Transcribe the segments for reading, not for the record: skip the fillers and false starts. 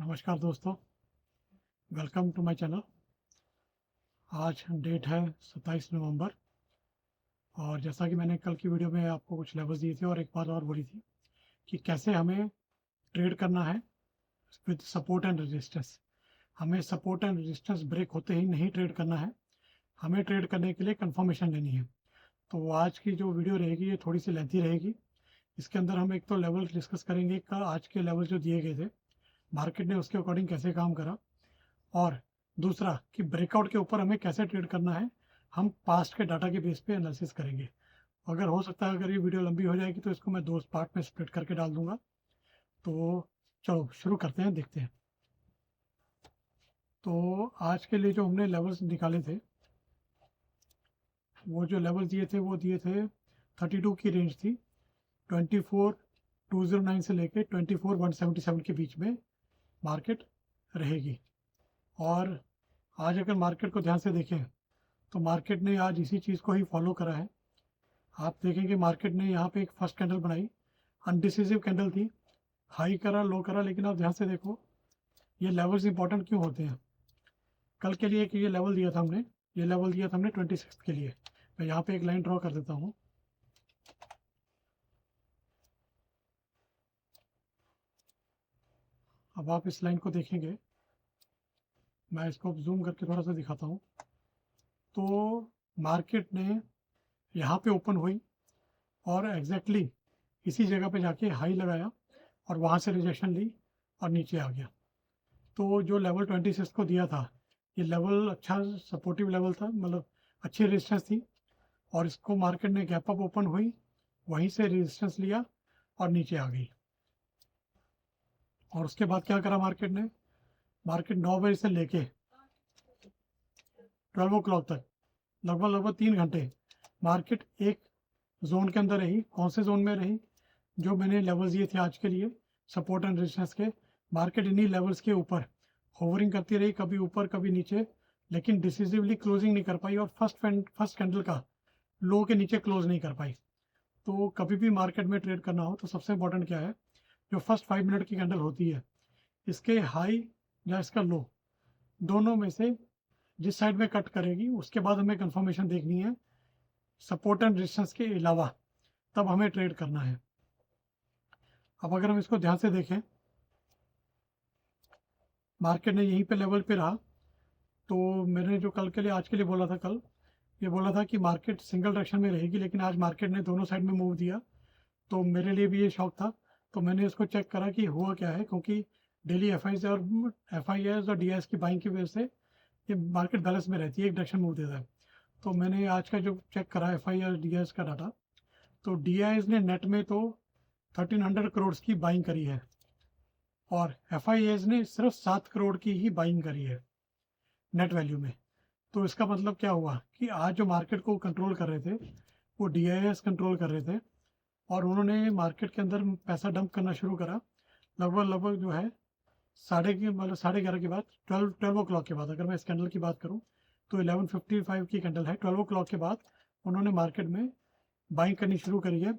नमस्कार दोस्तों, welcome to my channel. आज डेट है 27 नवंबर और जैसा कि मैंने कल की वीडियो में आपको कुछ लेवल्स दिए थे और एक बात और बोली थी कि कैसे हमें ट्रेड करना है विद सपोर्ट एंड रेजिस्टेंस। हमें सपोर्ट एंड रेजिस्टेंस ब्रेक होते ही नहीं ट्रेड करना है, हमें ट्रेड करने के लिए कंफर्मेशन लेनी है। तो आज की जो वीडियो रहेगी ये थोड़ी सी लेंथी रहेगी। इसके अंदर हम एक तो लेवल डिस्कस करेंगे का आज के लेवल जो दिए गए थे मार्केट ने उसके अकॉर्डिंग कैसे काम करा, और दूसरा कि ब्रेकआउट के ऊपर हमें कैसे ट्रेड करना है हम पास्ट के डाटा के बेस पे एनालिसिस करेंगे। अगर हो सकता है अगर ये वीडियो लंबी हो जाएगी तो इसको मैं दो पार्ट में स्प्लिट करके डाल दूंगा। तो चलो शुरू करते हैं, देखते हैं। तो आज के लिए जो हमने लेवल्स निकाले थे, वो जो लेवल दिए थे वो दिए थे 32 की रेंज थी, 24,209 से लेके 24,177 के बीच में मार्केट रहेगी। और आज अगर मार्केट को ध्यान से देखें तो मार्केट ने आज इसी चीज़ को ही फॉलो करा है। आप देखेंगे मार्केट ने यहाँ पे एक फर्स्ट कैंडल बनाई, अनडिसिसिव कैंडल थी, हाई करा लो करा, लेकिन आप ध्यान से देखो ये लेवल्स इंपॉर्टेंट क्यों होते हैं। कल के लिए कि ये लेवल दिया था हमने, ये लेवल दिया था हमने 26 के लिए। मैं यहाँ पे एक लाइन ड्रॉ कर देता हूँ। अब आप इस लाइन को देखेंगे, मैं इसको जूम करके थोड़ा सा दिखाता हूँ। तो मार्केट ने यहाँ पे ओपन हुई और एग्जैक्टली इसी जगह पे जाके हाई लगाया और वहाँ से रिजेक्शन ली और नीचे आ गया। तो जो लेवल 26 को दिया था ये लेवल अच्छा सपोर्टिव लेवल था, मतलब अच्छी रेजिस्टेंस थी। और इसको मार्केट ने गैप अप ओपन हुई, वहीं से रेजिस्टेंस लिया और नीचे आ गई। और उसके बाद क्या करा मार्केट ने, मार्केट 9 बजे से लेके 12 o'clock तक लगभग 3 घंटे मार्केट एक जोन के अंदर रही। कौन से जोन में रही, जो मैंने लेवल्स दिए थे आज के लिए सपोर्ट एंड रेजिस्टेंस के, मार्केट इन्हीं लेवल्स के ऊपर होवरिंग करती रही, कभी ऊपर कभी नीचे, लेकिन डिसिसिवली क्लोजिंग नहीं कर पाई और फर्स्ट कैंडल का लो के नीचे क्लोज नहीं कर पाई। तो कभी भी मार्केट में ट्रेड करना हो तो सबसे इंपॉर्टेंट क्या है, जो फर्स्ट 5 मिनट की कैंडल होती है इसके हाई या इसका लो दोनों में से जिस साइड में कट करेगी उसके बाद हमें कंफर्मेशन देखनी है सपोर्ट एंड रेजिस्टेंस के अलावा, तब हमें ट्रेड करना है। अब अगर हम इसको ध्यान से देखें, मार्केट ने यहीं पे लेवल पे रहा। तो मैंने जो कल के लिए आज के लिए बोला था, कल ये बोला था कि मार्केट सिंगल डायरेक्शन में रहेगी, लेकिन आज मार्केट ने दोनों साइड में मूव दिया। तो मेरे लिए भी ये शौक था, तो मैंने इसको चेक करा कि हुआ क्या है, क्योंकि डेली एफ आई और डी की बाइंग की वजह से ये मार्केट बैलेंस में रहती है, एक डायरेक्शन मूव देता है। तो मैंने आज का जो चेक करा एफ आई डी का डाटा, तो डी ने नेट में तो 1300 करोड़ की बाइंग करी है और एफ ने सिर्फ 7 करोड़ की ही बाइंग करी है नेट वैल्यू में। तो इसका मतलब क्या हुआ कि आज जो मार्केट को कंट्रोल कर रहे थे वो डी कंट्रोल कर रहे थे और उन्होंने मार्केट के अंदर पैसा डंप करना शुरू करा। लगभग जो है मतलब 11:30 के बाद, 12 o'clock के बाद, अगर मैं इस कैंडल की बात करूं तो 11:55 की कैंडल है, 12 o'clock के बाद उन्होंने मार्केट में बाइंग करनी शुरू करी है।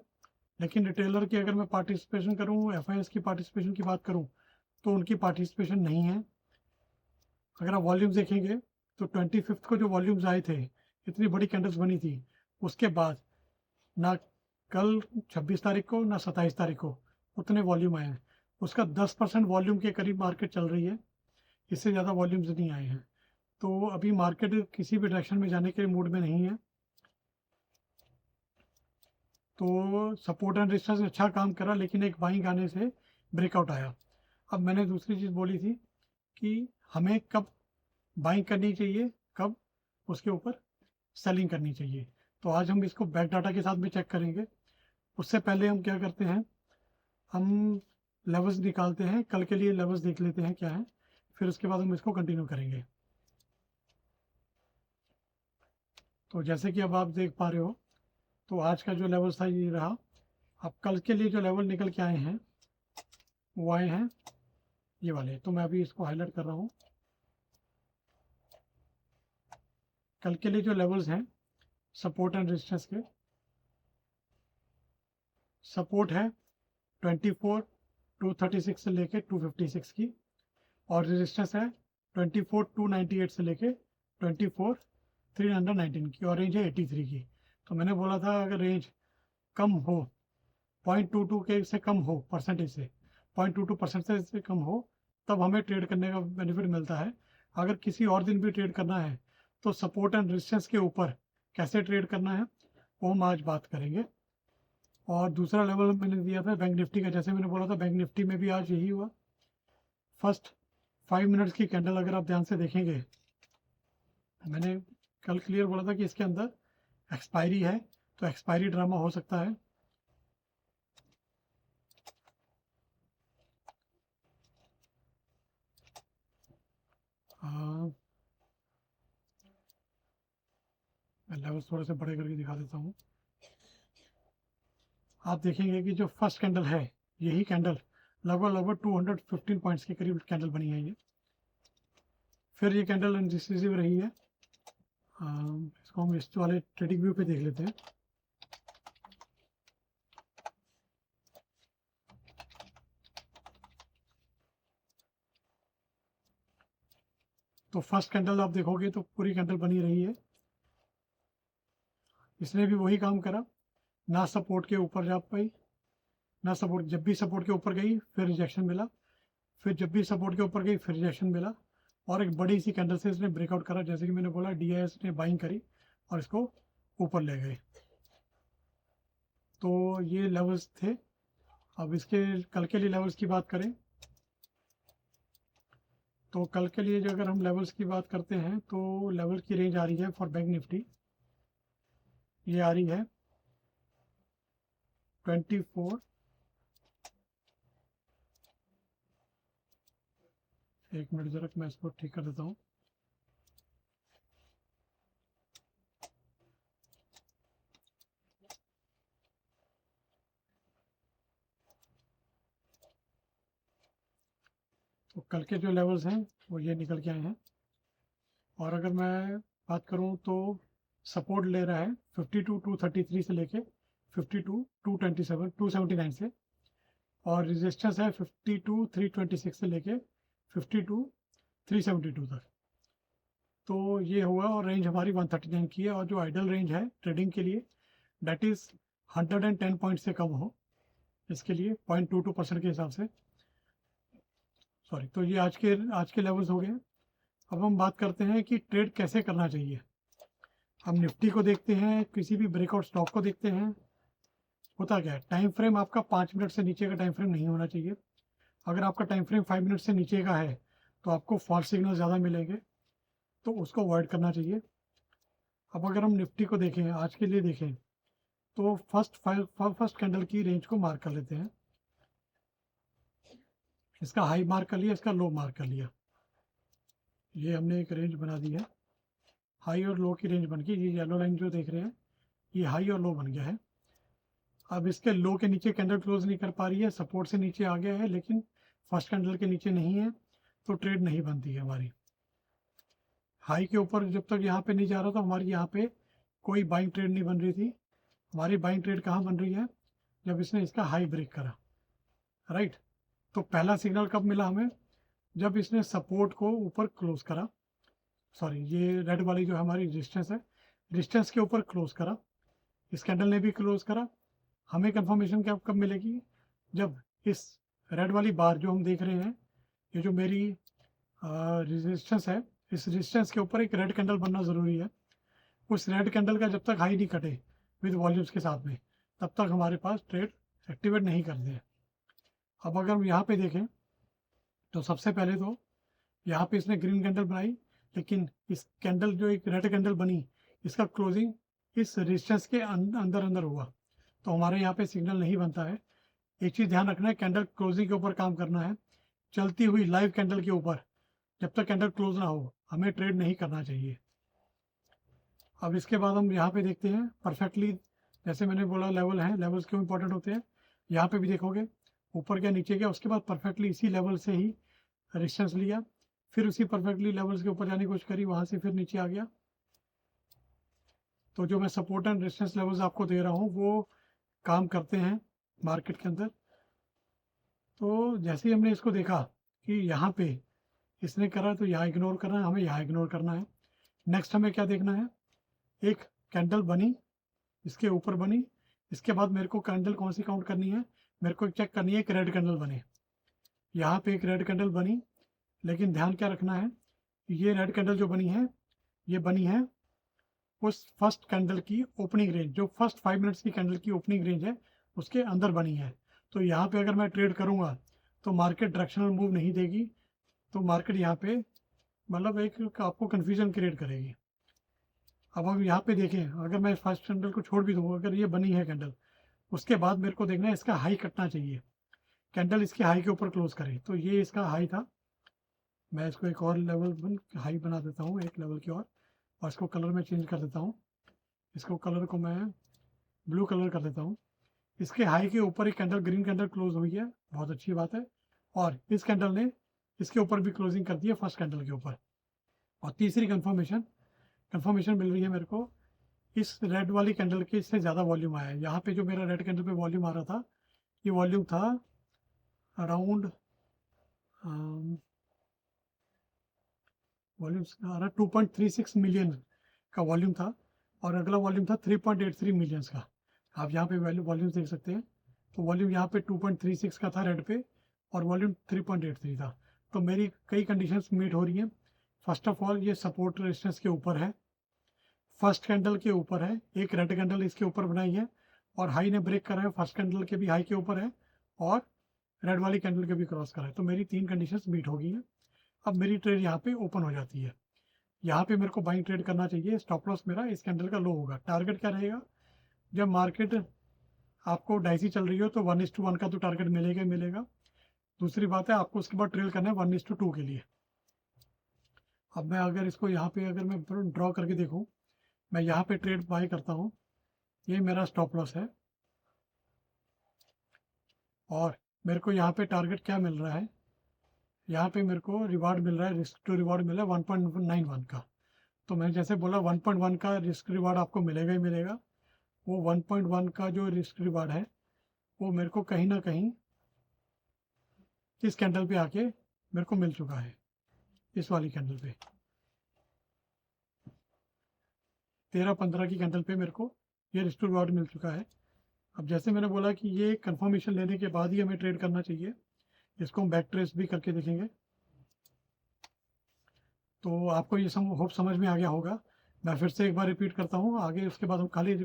लेकिन रिटेलर की अगर मैं पार्टिसिपेशन करूं, एफ की पार्टिसिपेशन की बात करूं, तो उनकी पार्टिसिपेशन नहीं है। अगर आप वॉल्यूम्स देखेंगे तो 25 को जो वॉल्यूम्स आए थे, इतनी बड़ी कैंडल्स बनी थी, उसके बाद ना कल 26 तारीख को ना 27 तारीख को उतने वॉल्यूम आए हैं। उसका 10% वॉल्यूम के करीब मार्केट चल रही है, इससे ज़्यादा वॉल्यूम्स नहीं आए हैं। तो अभी मार्केट किसी भी डायरेक्शन में जाने के मूड में नहीं है। तो सपोर्ट एंड रेजिस्टेंस अच्छा काम करा, लेकिन एक बाइंग आने से ब्रेकआउट आया। अब मैंने दूसरी चीज़ बोली थी कि हमें कब बाइंग करनी चाहिए, कब उसके ऊपर सेलिंग करनी चाहिए। तो आज हम इसको बैक डाटा के साथ भी चेक करेंगे। उससे पहले हम क्या करते हैं, हम लेवल्स निकालते हैं, कल के लिए लेवल्स देख लेते हैं क्या है, फिर उसके बाद हम इसको कंटिन्यू करेंगे। तो जैसे कि अब आप देख पा रहे हो, तो आज का जो लेवल था ये रहा। अब कल के लिए जो लेवल निकल के आए हैं वो आए हैं ये वाले, तो मैं अभी इसको हाईलाइट कर रहा हूँ। कल के लिए जो लेवल्स हैं सपोर्ट एंड रेजिस्टेंस के, सपोर्ट है 24,236 से लेके 256 की, और रेजिस्टेंस है 24,298 से लेके 24,319 की, और रेंज है 83 की। तो मैंने बोला था अगर रेंज कम हो 0.22 के से कम हो परसेंटेज से 0.22% से कम हो, तब हमें ट्रेड करने का बेनिफिट मिलता है। अगर किसी और दिन भी ट्रेड करना है तो सपोर्ट एंड रेजिस्टेंस के ऊपर कैसे ट्रेड करना है वो हम आज बात करेंगे। और दूसरा लेवल मैंने दिया था बैंक निफ्टी का, जैसे मैंने बोला था बैंक निफ्टी में भी आज यही हुआ। फर्स्ट 5 मिनट्स की कैंडल अगर आप ध्यान से देखेंगे, मैंने कल क्लियर बोला था कि इसके अंदर एक्सपायरी है, तो एक्सपायरी ड्रामा हो सकता है। मैं लेवल्स थोड़े से बड़े करके दिखा देता हूँ। आप देखेंगे कि जो फर्स्ट कैंडल है, यही कैंडल लगभग 215 पॉइंट्स के करीब कैंडल बनी है ये। फिर ये कैंडल अनडिसिसिव रही है। इसको हम इस वाले ट्रेडिंग व्यू पे देख लेते हैं। तो फर्स्ट कैंडल आप देखोगे तो पूरी कैंडल बनी रही है। इसने भी वही काम करा, ना सपोर्ट के ऊपर जा पाई, ना सपोर्ट, जब भी सपोर्ट के ऊपर गई फिर रिजेक्शन मिला, फिर जब भी सपोर्ट के ऊपर गई फिर रिजेक्शन मिला, और एक बड़ी सी कैंडल से इसने ब्रेकआउट करा, जैसे कि मैंने बोला DIS ने बाइंग करी और इसको ऊपर ले गए। तो ये लेवल्स थे। अब इसके कल के लिए लेवल्स की बात करें तो कल के लिए जो अगर हम लेवल्स की बात करते हैं तो लेवल की रेंज आ रही है फॉर बैंक निफ्टी, ये आ रही है 24, एक मिनट जरा मैं इसको ठीक कर देता हूँ। तो कल के जो लेवल्स हैं वो ये निकल के आए हैं। और अगर मैं बात करूँ तो सपोर्ट ले रहा है 52,233 से लेके 52,227 279 से, और रेजिस्टेंस है 52,326 से लेके 52,372 तक। तो ये हुआ, और रेंज हमारी 139 की है, और जो आइडल रेंज है ट्रेडिंग के लिए दैट इज़ 110 पॉइंट से कम हो, इसके लिए 0.22% के हिसाब से। सॉरी, तो ये आज के लेवल्स हो गए। अब हम बात करते हैं कि ट्रेड कैसे करना चाहिए। हम निफ्टी को देखते हैं, किसी भी ब्रेकआउट स्टॉक को देखते हैं। होता क्या है, टाइम फ्रेम आपका 5 मिनट से नीचे का टाइम फ्रेम नहीं होना चाहिए। अगर आपका टाइम फ्रेम 5 मिनट से नीचे का है तो आपको फॉल्स सिग्नल ज़्यादा मिलेंगे, तो उसको अवॉइड करना चाहिए। अब अगर हम निफ्टी को देखें, आज के लिए देखें, तो फर्स्ट कैंडल की रेंज को मार्क कर लेते हैं। इसका हाई मार्क कर लिया, इसका लो मार्क कर लिया, ये हमने एक रेंज बना दी है। हाई और लो की रेंज बन गई, ये येलो लाइन जो देख रहे हैं ये हाई और लो बन गया है। अब इसके लो के नीचे कैंडल क्लोज नहीं कर पा रही है, सपोर्ट से नीचे आ गया है लेकिन फर्स्ट कैंडल के नीचे नहीं है, तो ट्रेड नहीं बनती है हमारी। हाई के ऊपर जब तक यहाँ पे नहीं जा रहा था हमारी यहाँ पे कोई बाइंग ट्रेड नहीं बन रही थी। हमारी बाइंग ट्रेड कहाँ बन रही है, जब इसने इसका हाई ब्रेक करा, राइट। तो पहला सिग्नल कब मिला हमें, जब इसने सपोर्ट को ऊपर क्लोज करा, सॉरी ये रेड वाली जो हमारी रेजिस्टेंस है, रेजिस्टेंस के ऊपर क्लोज करा, इस कैंडल ने भी क्लोज करा। हमें कंफर्मेशन क्या कब मिलेगी, जब इस रेड वाली बार जो हम देख रहे हैं, ये जो मेरी रेजिस्टेंस है, इस रेजिस्टेंस के ऊपर एक रेड कैंडल बनना ज़रूरी है। उस रेड कैंडल का जब तक हाई नहीं कटे विद वॉल्यूम्स के साथ में, तब तक हमारे पास ट्रेड एक्टिवेट नहीं करते हैं। अब अगर हम यहाँ पे देखें तो सबसे पहले तो यहाँ पे इसने ग्रीन कैंडल बनाई, लेकिन इस कैंडल जो एक रेड कैंडल बनी, इसका क्लोजिंग इस रेजिस्टेंस के अंदर अंदर हुआ, तो हमारे यहाँ पे सिग्नल नहीं बनता है। एक चीज़ ध्यान रखना है, कैंडल क्लोजिंग के ऊपर काम करना है। चलती हुई लाइव कैंडल के ऊपर जब तक कैंडल क्लोज ना हो हमें ट्रेड नहीं करना चाहिए। अब इसके बाद हम यहाँ पे देखते हैं परफेक्टली, जैसे मैंने बोला लेवल है, लेवल्स क्यों इंपॉर्टेंट होते हैं। यहाँ पे भी देखोगे ऊपर गया नीचे गया, उसके बाद परफेक्टली इसी लेवल से ही रेजिस्टेंस लिया, फिर उसी परफेक्टली लेवल्स के ऊपर जाने की कोशिश करी, वहाँ से फिर नीचे आ गया। तो जो मैं सपोर्ट एंड रेजिस्टेंस लेवल्स आपको दे रहा हूँ वो काम करते हैं मार्केट के अंदर। तो जैसे ही हमने इसको देखा कि यहाँ पे इसने करा तो यहाँ इग्नोर करना है, हमें यहाँ इग्नोर करना है। नेक्स्ट हमें क्या देखना है, एक कैंडल बनी, इसके ऊपर बनी, इसके बाद मेरे को कैंडल कौन सी काउंट करनी है, मेरे को चेक करनी है एक रेड कैंडल बने। यहाँ पे एक रेड कैंडल बनी, लेकिन ध्यान क्या रखना है, ये रेड कैंडल जो बनी है ये बनी है उस फर्स्ट कैंडल की ओपनिंग रेंज, जो फर्स्ट 5 मिनट्स की कैंडल की ओपनिंग रेंज है उसके अंदर बनी है। तो यहाँ पे अगर मैं ट्रेड करूँगा तो मार्केट डायरेक्शनल मूव नहीं देगी, तो मार्केट यहाँ पे मतलब एक आपको कन्फ्यूजन क्रिएट करेगी। अब हम यहाँ पे देखें, अगर मैं फर्स्ट कैंडल को छोड़ भी दूँ, अगर ये बनी है कैंडल, उसके बाद मेरे को देखना है इसका हाई कटना चाहिए, कैंडल इसके हाई के ऊपर क्लोज करे। तो ये इसका हाई था, मैं इसको एक और लेवल हाई बना देता हूँ, एक लेवल की और इसको कलर में चेंज कर देता हूँ, इसको कलर को मैं ब्लू कलर कर देता हूँ। इसके हाई के ऊपर एक कैंडल ग्रीन कैंडल क्लोज हुई है, बहुत अच्छी बात है, और इस कैंडल ने इसके ऊपर भी क्लोजिंग कर दी है फर्स्ट कैंडल के ऊपर। और तीसरी कंफर्मेशन मिल रही है मेरे को, इस रेड वाली कैंडल के इससे ज़्यादा वॉल्यूम आया है। यहाँ पे जो मेरा रेड कैंडल पे वॉल्यूम आ रहा था, ये वॉल्यूम था अराउंड वॉल्यूम आ रहा 2.36 मिलियन का वॉल्यूम था, और अगला वॉल्यूम था 3.83 मिलियंस का। आप यहाँ पे वॉल्यूम देख सकते हैं, तो वॉल्यूम यहाँ पे 2.36 का था रेड पे, और वॉल्यूम 3.83 था। तो मेरी कई कंडीशंस मीट हो रही हैं। फर्स्ट ऑफ ऑल ये सपोर्ट रेजिस्टेंस के ऊपर है, फर्स्ट कैंडल के ऊपर है, एक रेड कैंडल इसके ऊपर बनाई है, और हाई ने ब्रेक करा है, फर्स्ट कैंडल के भी हाई के ऊपर है, और रेड वाली कैंडल के भी क्रॉस करा है। तो मेरी 3 कंडीशंस मीट हो गई हैं। अब मेरी ट्रेड यहाँ पे ओपन हो जाती है। यहाँ पे मेरे को बाइंग ट्रेड करना चाहिए, स्टॉप लॉस मेरा इस कैंडल का लो होगा। टारगेट क्या रहेगा, जब मार्केट आपको डाइसी चल रही हो तो 1:1 का तो टारगेट मिलेगा ही मिलेगा। दूसरी बात है, आपको उसके बाद ट्रेल करना है 1:2 के लिए। अब मैं अगर इसको यहाँ पे अगर मैं ड्रॉ करके देखूँ, मैं यहाँ पे ट्रेड बाय करता हूँ, ये मेरा स्टॉप लॉस है, और मेरे को यहाँ पे टारगेट क्या मिल रहा है, यहाँ पे मेरे को रिवार्ड मिल रहा है, रिस्क टू रिवार्ड मिल रहा है 1.91 का। तो मैंने जैसे बोला 1.1 का रिस्क रिवार्ड आपको मिलेगा ही मिलेगा। वो 1.1 का जो रिस्क रिवार्ड है वो मेरे को कहीं ना कहीं इस कैंडल पे आके मेरे को मिल चुका है, इस वाली कैंडल पे 13-15 की कैंडल पे मेरे को ये रिस्क रिवार्ड मिल चुका है। अब जैसे मैंने बोला कि ये कंफर्मेशन लेने के बाद ही हमें ट्रेड करना चाहिए, इसको हम बैक ट्रेस भी करके देखेंगे। तो आपको ये होप समझ में आ गया होगा। मैं फिर से एक बार रिपीट करता हूँ, आगे उसके बाद हम खाली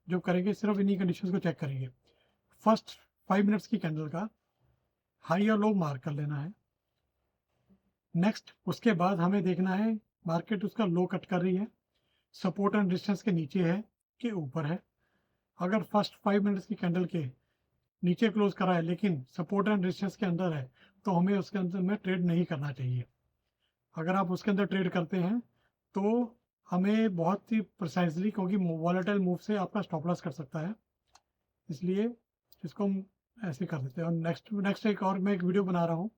जो करेंगे सिर्फ इन्हीं कंडीशंस को चेक करेंगे। फर्स्ट 5 मिनट्स की कैंडल का हाई और लो मार्क कर लेना है। नेक्स्ट उसके बाद हमें देखना है मार्केट उसका लो कट कर रही है, सपोर्ट एंड रेजिस्टेंस के नीचे है कि ऊपर है। अगर फर्स्ट 5 मिनट्स की कैंडल के नीचे क्लोज करा है लेकिन सपोर्ट एंड रेजिस्टेंस के अंदर है, तो हमें उसके अंदर में ट्रेड नहीं करना चाहिए। अगर आप उसके अंदर ट्रेड करते हैं तो हमें बहुत ही प्रिसाइजली, क्योंकि वॉलेटाइल मूव से आपका स्टॉप लॉस कर सकता है, इसलिए इसको हम ऐसे कर देते हैं। और नेक्स्ट एक और मैं एक वीडियो बना रहा हूँ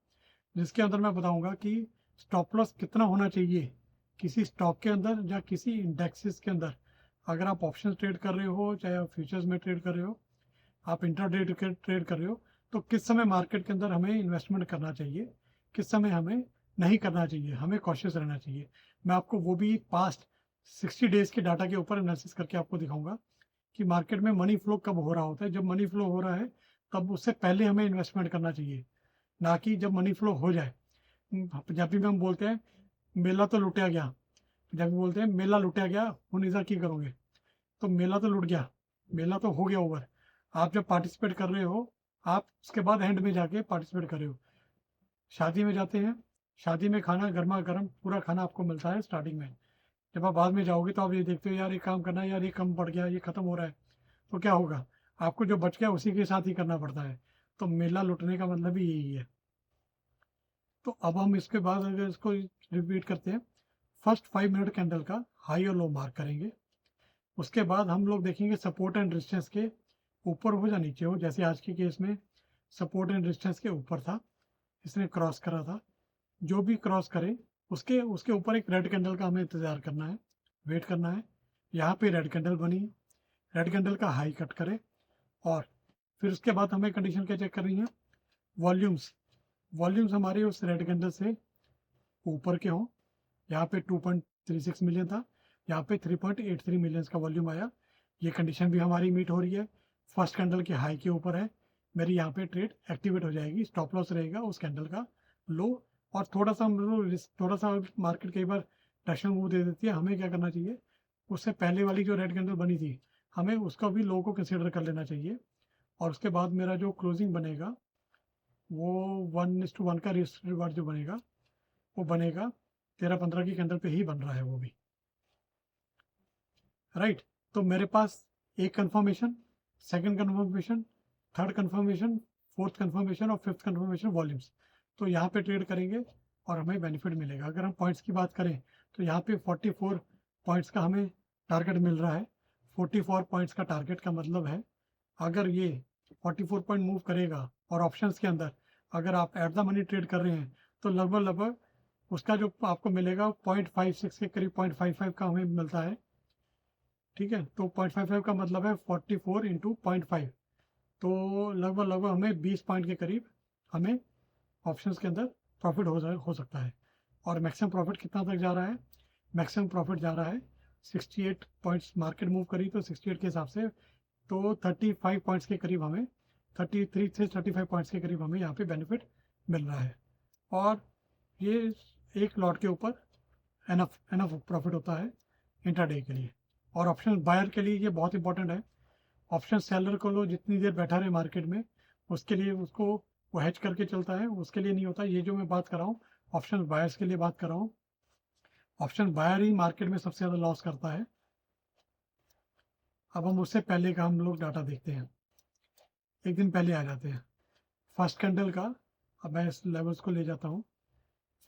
जिसके अंदर मैं बताऊंगा कि स्टॉप लॉस कितना होना चाहिए किसी स्टॉक के अंदर या किसी इंडेक्सेस के अंदर। अगर आप ऑप्शन ट्रेड कर रहे हो, चाहे आप फ्यूचर्स में ट्रेड कर रहे हो, आप इंट्राडे ट्रेड कर रहे हो, तो किस समय मार्केट के अंदर हमें इन्वेस्टमेंट करना चाहिए, किस समय हमें नहीं करना चाहिए, हमें कॉशियस रहना चाहिए। मैं आपको वो भी पास्ट 60 डेज के डाटा के ऊपर एनालिसिस करके आपको दिखाऊंगा कि मार्केट में मनी फ्लो कब हो रहा होता है। जब मनी फ्लो हो रहा है तब उससे पहले हमें इन्वेस्टमेंट करना चाहिए, ना कि जब मनी फ्लो हो जाए। पंजाबी में हम बोलते हैं मेला तो लुटिया गया, पंजाबी बोलते हैं मेला लुटिया गया हुन इज़ा की करोगे। तो मेला तो लुट गया, मेला तो हो गया ओवर। आप जब पार्टिसिपेट कर रहे हो, आप उसके बाद एंड में जाके पार्टिसिपेट कर रहे हो। शादी में जाते हैं, शादी में खाना गर्मा गर्म पूरा खाना आपको मिलता है स्टार्टिंग में। जब आप बाद में जाओगे तो आप ये देखते हो यार ये काम करना है, यार ये कम पड़ गया, ये खत्म हो रहा है, तो क्या होगा, आपको जो बच गया उसी के साथ ही करना पड़ता है। तो मेला लुटने का मतलब ही यही है। तो अब हम इसके बाद अगर इसको रिपीट करते हैं, फर्स्ट 5 मिनट कैंडल का हाई और लो मार्क करेंगे। उसके बाद हम लोग देखेंगे सपोर्ट एंड रेजिस्टेंस के ऊपर हो या नीचे हो। जैसे आज के केस में सपोर्ट एंड रेजिस्टेंस के ऊपर था, इसने क्रॉस करा था, जो भी क्रॉस करे उसके उसके ऊपर एक रेड कैंडल का हमें इंतज़ार करना है, वेट करना है। यहाँ पे रेड कैंडल बनी, रेड कैंडल का हाई कट करे, और फिर उसके बाद हमें कंडीशन क्या चेक करनी है, वॉल्यूम्स। वॉल्यूम्स हमारे उस रेड कैंडल से ऊपर के हों। यहाँ पे 2.36 मिलियन था, यहाँ पे 3.83 मिलियंस का वॉल्यूम आया। ये कंडीशन भी हमारी मीट हो रही है, फर्स्ट कैंडल के हाई के ऊपर है, मेरी यहाँ पे ट्रेड एक्टिवेट हो जाएगी। स्टॉप लॉस रहेगा उस कैंडल का लो। और थोड़ा सा थोड़ा सा मार्केट कई बार डायरेक्शनल मूव दे देती है, हमें क्या करना चाहिए, उससे पहले वाली जो रेड कैंडल बनी थी हमें उसका भी लो को कंसिडर कर लेना चाहिए। और उसके बाद मेरा जो क्लोजिंग बनेगा वो 1:1 का रिस्क रिवार्ड जो बनेगा वो बनेगा 13-15 की कैंडल पे ही बन रहा है वो भी, राइट। तो मेरे पास एक confirmation, second confirmation, third confirmation, fourth confirmation और फिफ्थ कंफर्मेशन वॉल्यूम्स, तो यहाँ पे ट्रेड करेंगे और हमें बेनिफिट मिलेगा। अगर हम पॉइंट्स की बात करें तो यहाँ पे 44 पॉइंट्स का हमें टारगेट मिल रहा है। 44 पॉइंट्स का टारगेट का मतलब है अगर ये 44 पॉइंट मूव करेगा और ऑप्शंस के अंदर अगर आप एट द मनी ट्रेड कर रहे हैं तो लगभग उसका जो आपको मिलेगा 0.56 के करीब 0.55 का हमें मिलता है, ठीक है। तो 0.55 का मतलब है 44 इंटू 0.5, तो लगभग हमें 20 पॉइंट के करीब हमें ऑप्शंस के अंदर प्रॉफिट हो सकता है। और मैक्सिमम प्रॉफिट कितना तक जा रहा है, मैक्सिमम प्रॉफिट जा रहा है 68 पॉइंट्स, मार्केट मूव करी तो 68 के हिसाब से तो 35 पॉइंट्स के करीब हमें 33 से 35 पॉइंट्स के करीब हमें यहाँ पे बेनिफिट मिल रहा है। और ये एक लॉट के ऊपर एनफ प्रॉफिट होता है इंट्राडे के लिए। और ऑप्शन बायर के लिए ये बहुत इंपॉर्टेंट है। ऑप्शन सेलर को लो जितनी देर बैठा रहे मार्केट में उसके लिए उसको वो हैच करके चलता है, उसके लिए नहीं होता। ये जो मैं बात कर रहा हूँ ऑप्शन बायर्स के लिए बात कर रहा हूँ। ऑप्शन बायर ही मार्केट में सबसे ज़्यादा लॉस करता है। अब हम उससे पहले का हम लोग डाटा देखते हैं, एक दिन पहले आ जाते हैं फर्स्ट कैंडल का। अब मैं इस लेवल्स को ले जाता हूँ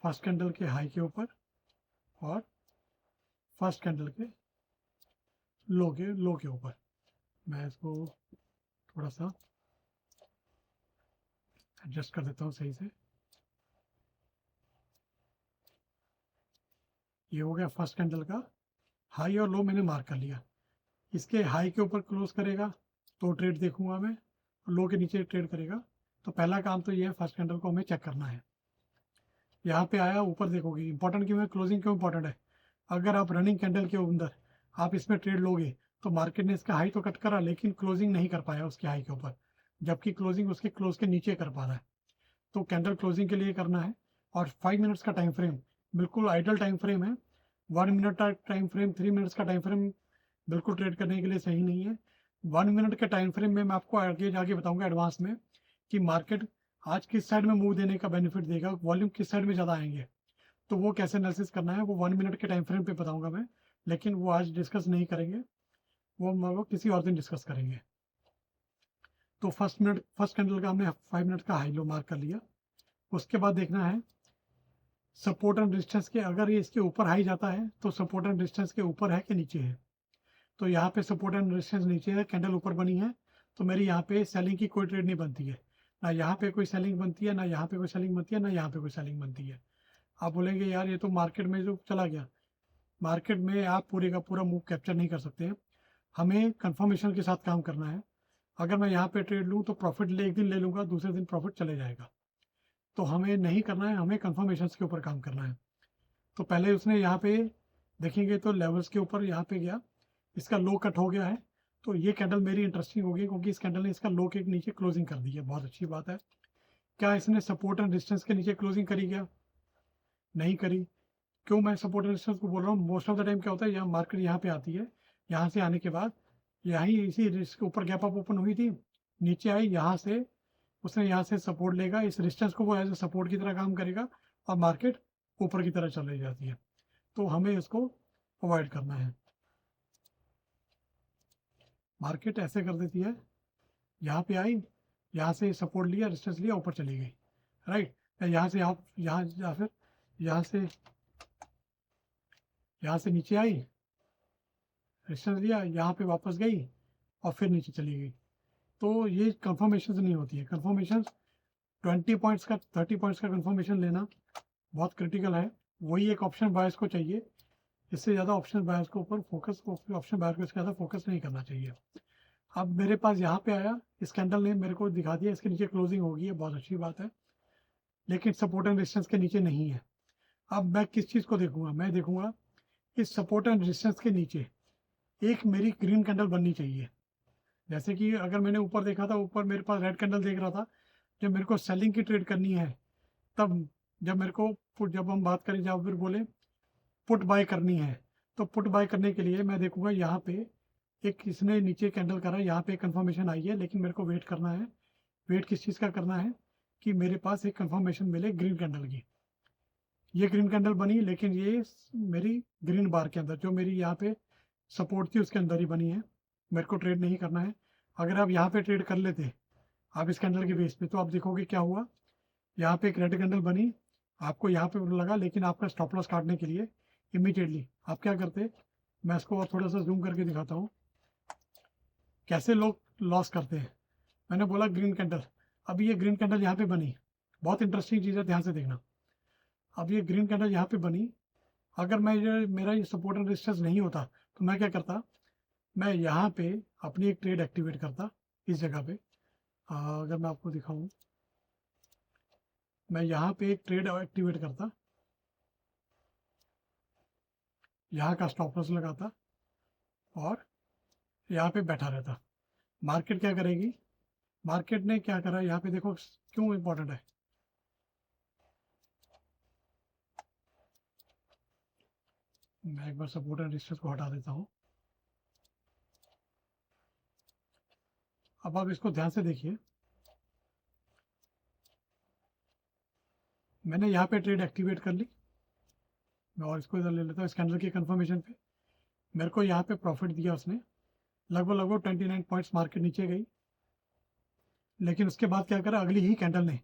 फर्स्ट कैंडल के हाई के ऊपर और फर्स्ट कैंडल के लो के ऊपर। मैं इसको थोड़ा सा एडजस्ट कर देता हूँ सही से। ये हो गया फर्स्ट कैंडल का हाई और लो मैंने मार्क कर लिया। इसके हाई के ऊपर क्लोज करेगा तो ट्रेड देखूंगा मैं, लो के नीचे ट्रेड करेगा तो पहला काम तो ये है फर्स्ट कैंडल को हमें चेक करना है। यहाँ पे आया ऊपर देखोगे, इंपॉर्टेंट क्यों है, क्लोजिंग क्यों इंपॉर्टेंट है। अगर आप रनिंग कैंडल के अंदर आप इसमें ट्रेड लोगे तो मार्केट ने इसका हाई तो कट करा लेकिन क्लोजिंग नहीं कर पाया उसके हाई के ऊपर, जबकि क्लोजिंग उसके क्लोज के नीचे कर पा रहा है। तो कैंडल क्लोजिंग के लिए करना है। और 5 मिनट्स का टाइम फ्रेम बिल्कुल आइडल टाइम फ्रेम है। 1 मिनट का टाइम फ्रेम, 3 मिनट्स का टाइम फ्रेम बिल्कुल ट्रेड करने के लिए सही नहीं है। 1 मिनट के टाइम फ्रेम में मैं आपको आगे जाके बताऊंगा एडवांस में कि मार्केट आज किस साइड में मूव देने का बेनिफिट देगा, वॉल्यूम किस साइड में ज़्यादा आएंगे, तो वो कैसे एनालिसिस करना है वो 1 मिनट के टाइम फ्रेम पे बताऊंगा मैं। लेकिन वो आज डिस्कस नहीं करेंगे, वो किसी और दिन डिस्कस करेंगे। तो फर्स्ट कैंडल का हमने 5 मिनट का हाई लो मार्क कर लिया। उसके बाद देखना है सपोर्ट एंड रेजिस्टेंस के, अगर ये इसके ऊपर हाई जाता है तो सपोर्ट एंड रेजिस्टेंस के ऊपर है कि नीचे है। तो यहाँ पे सपोर्ट एंड रेजिस्टेंस नीचे है, कैंडल ऊपर बनी है तो मेरी यहाँ पे सेलिंग की कोई ट्रेड नहीं बनती है, ना यहाँ पे कोई सेलिंग बनती है, ना यहाँ पे कोई सेलिंग बनती है, ना यहाँ पे कोई सेलिंग बनती है। आप बोलेंगे यार ये तो मार्केट में जो चला गया, मार्केट में आप पूरे का पूरा मूव कैप्चर नहीं कर सकते हैं, हमें कंफर्मेशन के साथ काम करना है। अगर मैं यहाँ पे ट्रेड लूँ तो प्रॉफिट एक दिन ले लूँगा, दूसरे दिन प्रॉफिट चले जाएगा, तो हमें नहीं करना है, हमें कंफर्मेशन के ऊपर काम करना है। तो पहले उसने यहाँ पे देखेंगे तो लेवल्स के ऊपर यहाँ पे गया, इसका लो कट हो गया है, तो ये कैंडल मेरी इंटरेस्टिंग होगी क्योंकि इस कैंडल ने इसका लो के नीचे क्लोजिंग कर दी है, बहुत अच्छी बात है। क्या इसने सपोर्ट एंड रेजिस्टेंस के नीचे क्लोजिंग करी क्या, नहीं करी। क्यों मैं सपोर्ट एंड रेजिस्टेंस को बोल रहा हूँ, मोस्ट ऑफ द टाइम क्या होता है यहाँ मार्केट यहाँ पे आती है, यहाँ से आने के बाद यहीं इसी रिस्क के ऊपर गैप अप ओपन हुई थी, नीचे आई, यहाँ से उसने यहाँ से सपोर्ट लेगा, इस रेजिस्टेंस को वो एज ए सपोर्ट की तरह काम करेगा और मार्केट ऊपर की तरह चली जाती है। तो हमें इसको अवॉइड करना है। मार्केट ऐसे कर देती है, यहाँ पे आई, यहाँ से सपोर्ट लिया, रेजिस्टेंस लिया, ऊपर चली गई, राइट। यहाँ से आप यहाँ या फिर यहाँ से नीचे आई, रेजिस्टेंस लिया, यहाँ पे वापस गई और फिर नीचे चली गई। तो ये कंफर्मेशन नहीं होती है। कंफर्मेशन 20 पॉइंट्स का 30 पॉइंट्स का कंफर्मेशन लेना बहुत क्रिटिकल है, वही एक ऑप्शन बायर्स को चाहिए। इससे ज़्यादा ऑप्शन बायर्स को ऊपर फोकस, ऑप्शन बायर को इससे ज़्यादा फोकस नहीं करना चाहिए। अब मेरे पास यहाँ पे आया, इस कैंडल ने मेरे को दिखा दिया इसके नीचे क्लोजिंग होगी है, बहुत अच्छी बात है, लेकिन सपोर्ट एंड रेजिस्टेंस के नीचे नहीं है। अब मैं किस चीज़ को देखूंगा, मैं देखूंगा इस सपोर्ट एंड रेजिस्टेंस के नीचे एक मेरी ग्रीन कैंडल बननी चाहिए। जैसे कि अगर मैंने ऊपर देखा था, ऊपर मेरे पास रेड कैंडल देख रहा था, जब मेरे को सेलिंग की ट्रेड करनी है तब, जब मेरे को जब हम बात करें, जब फिर बोले पुट बाय करनी है, तो पुट बाय करने के लिए मैं देखूंगा यहाँ पे एक इसने नीचे कैंडल करा, यहाँ पे कंफर्मेशन आई है, लेकिन मेरे को वेट करना है। वेट किस चीज़ का करना है कि मेरे पास एक कंफर्मेशन मिले ग्रीन कैंडल की। ये ग्रीन कैंडल बनी, लेकिन ये मेरी ग्रीन बार के अंदर, जो मेरी यहाँ पे सपोर्ट थी उसके अंदर ही बनी है। मेरे को ट्रेड नहीं करना है। अगर आप यहाँ पे ट्रेड कर लेते आप इस कैंडल के बेस पे, तो आप देखोगे क्या हुआ, यहाँ पे एक रेड कैंडल बनी, आपको यहाँ पे लगा, लेकिन आपका स्टॉप लॉस काटने के लिए इमीडिएटली आप क्या करते, मैं इसको और थोड़ा सा जूम करके दिखाता हूँ कैसे लोग लॉस करते हैं। मैंने बोला ग्रीन कैंडल, अब ये ग्रीन कैंडल यहाँ पे बनी, बहुत इंटरेस्टिंग चीज़ है, ध्यान से देखना। अब ये ग्रीन कैंडल यहाँ पे बनी, अगर मैं मेरा ये सपोर्ट एंड रेजिस्टेंस नहीं होता तो मैं क्या करता, मैं यहाँ पे अपनी एक ट्रेड एक्टिवेट करता इस जगह पे। अगर मैं आपको दिखाऊं, मैं यहाँ पे एक ट्रेड एक्टिवेट करता, यहाँ का स्टॉप लॉस लगाता और यहाँ पे बैठा रहता। मार्केट क्या करेगी, मार्केट ने क्या करा यहाँ पे देखो, क्यों इंपॉर्टेंट है। मैं एक बार सपोर्ट एंड रेजिस्टेंस को हटा देता हूँ। अब आप इसको ध्यान से देखिए, मैंने यहाँ पे ट्रेड एक्टिवेट कर ली, मैं और इसको इधर ले लेता हूँ, इस कैंडल की कंफर्मेशन पे मेरे को यहाँ पे प्रॉफिट दिया उसने, लगभग लगभग 29 पॉइंट्स मार्केट नीचे गई। लेकिन उसके बाद क्या करा, अगली ही कैंडल ने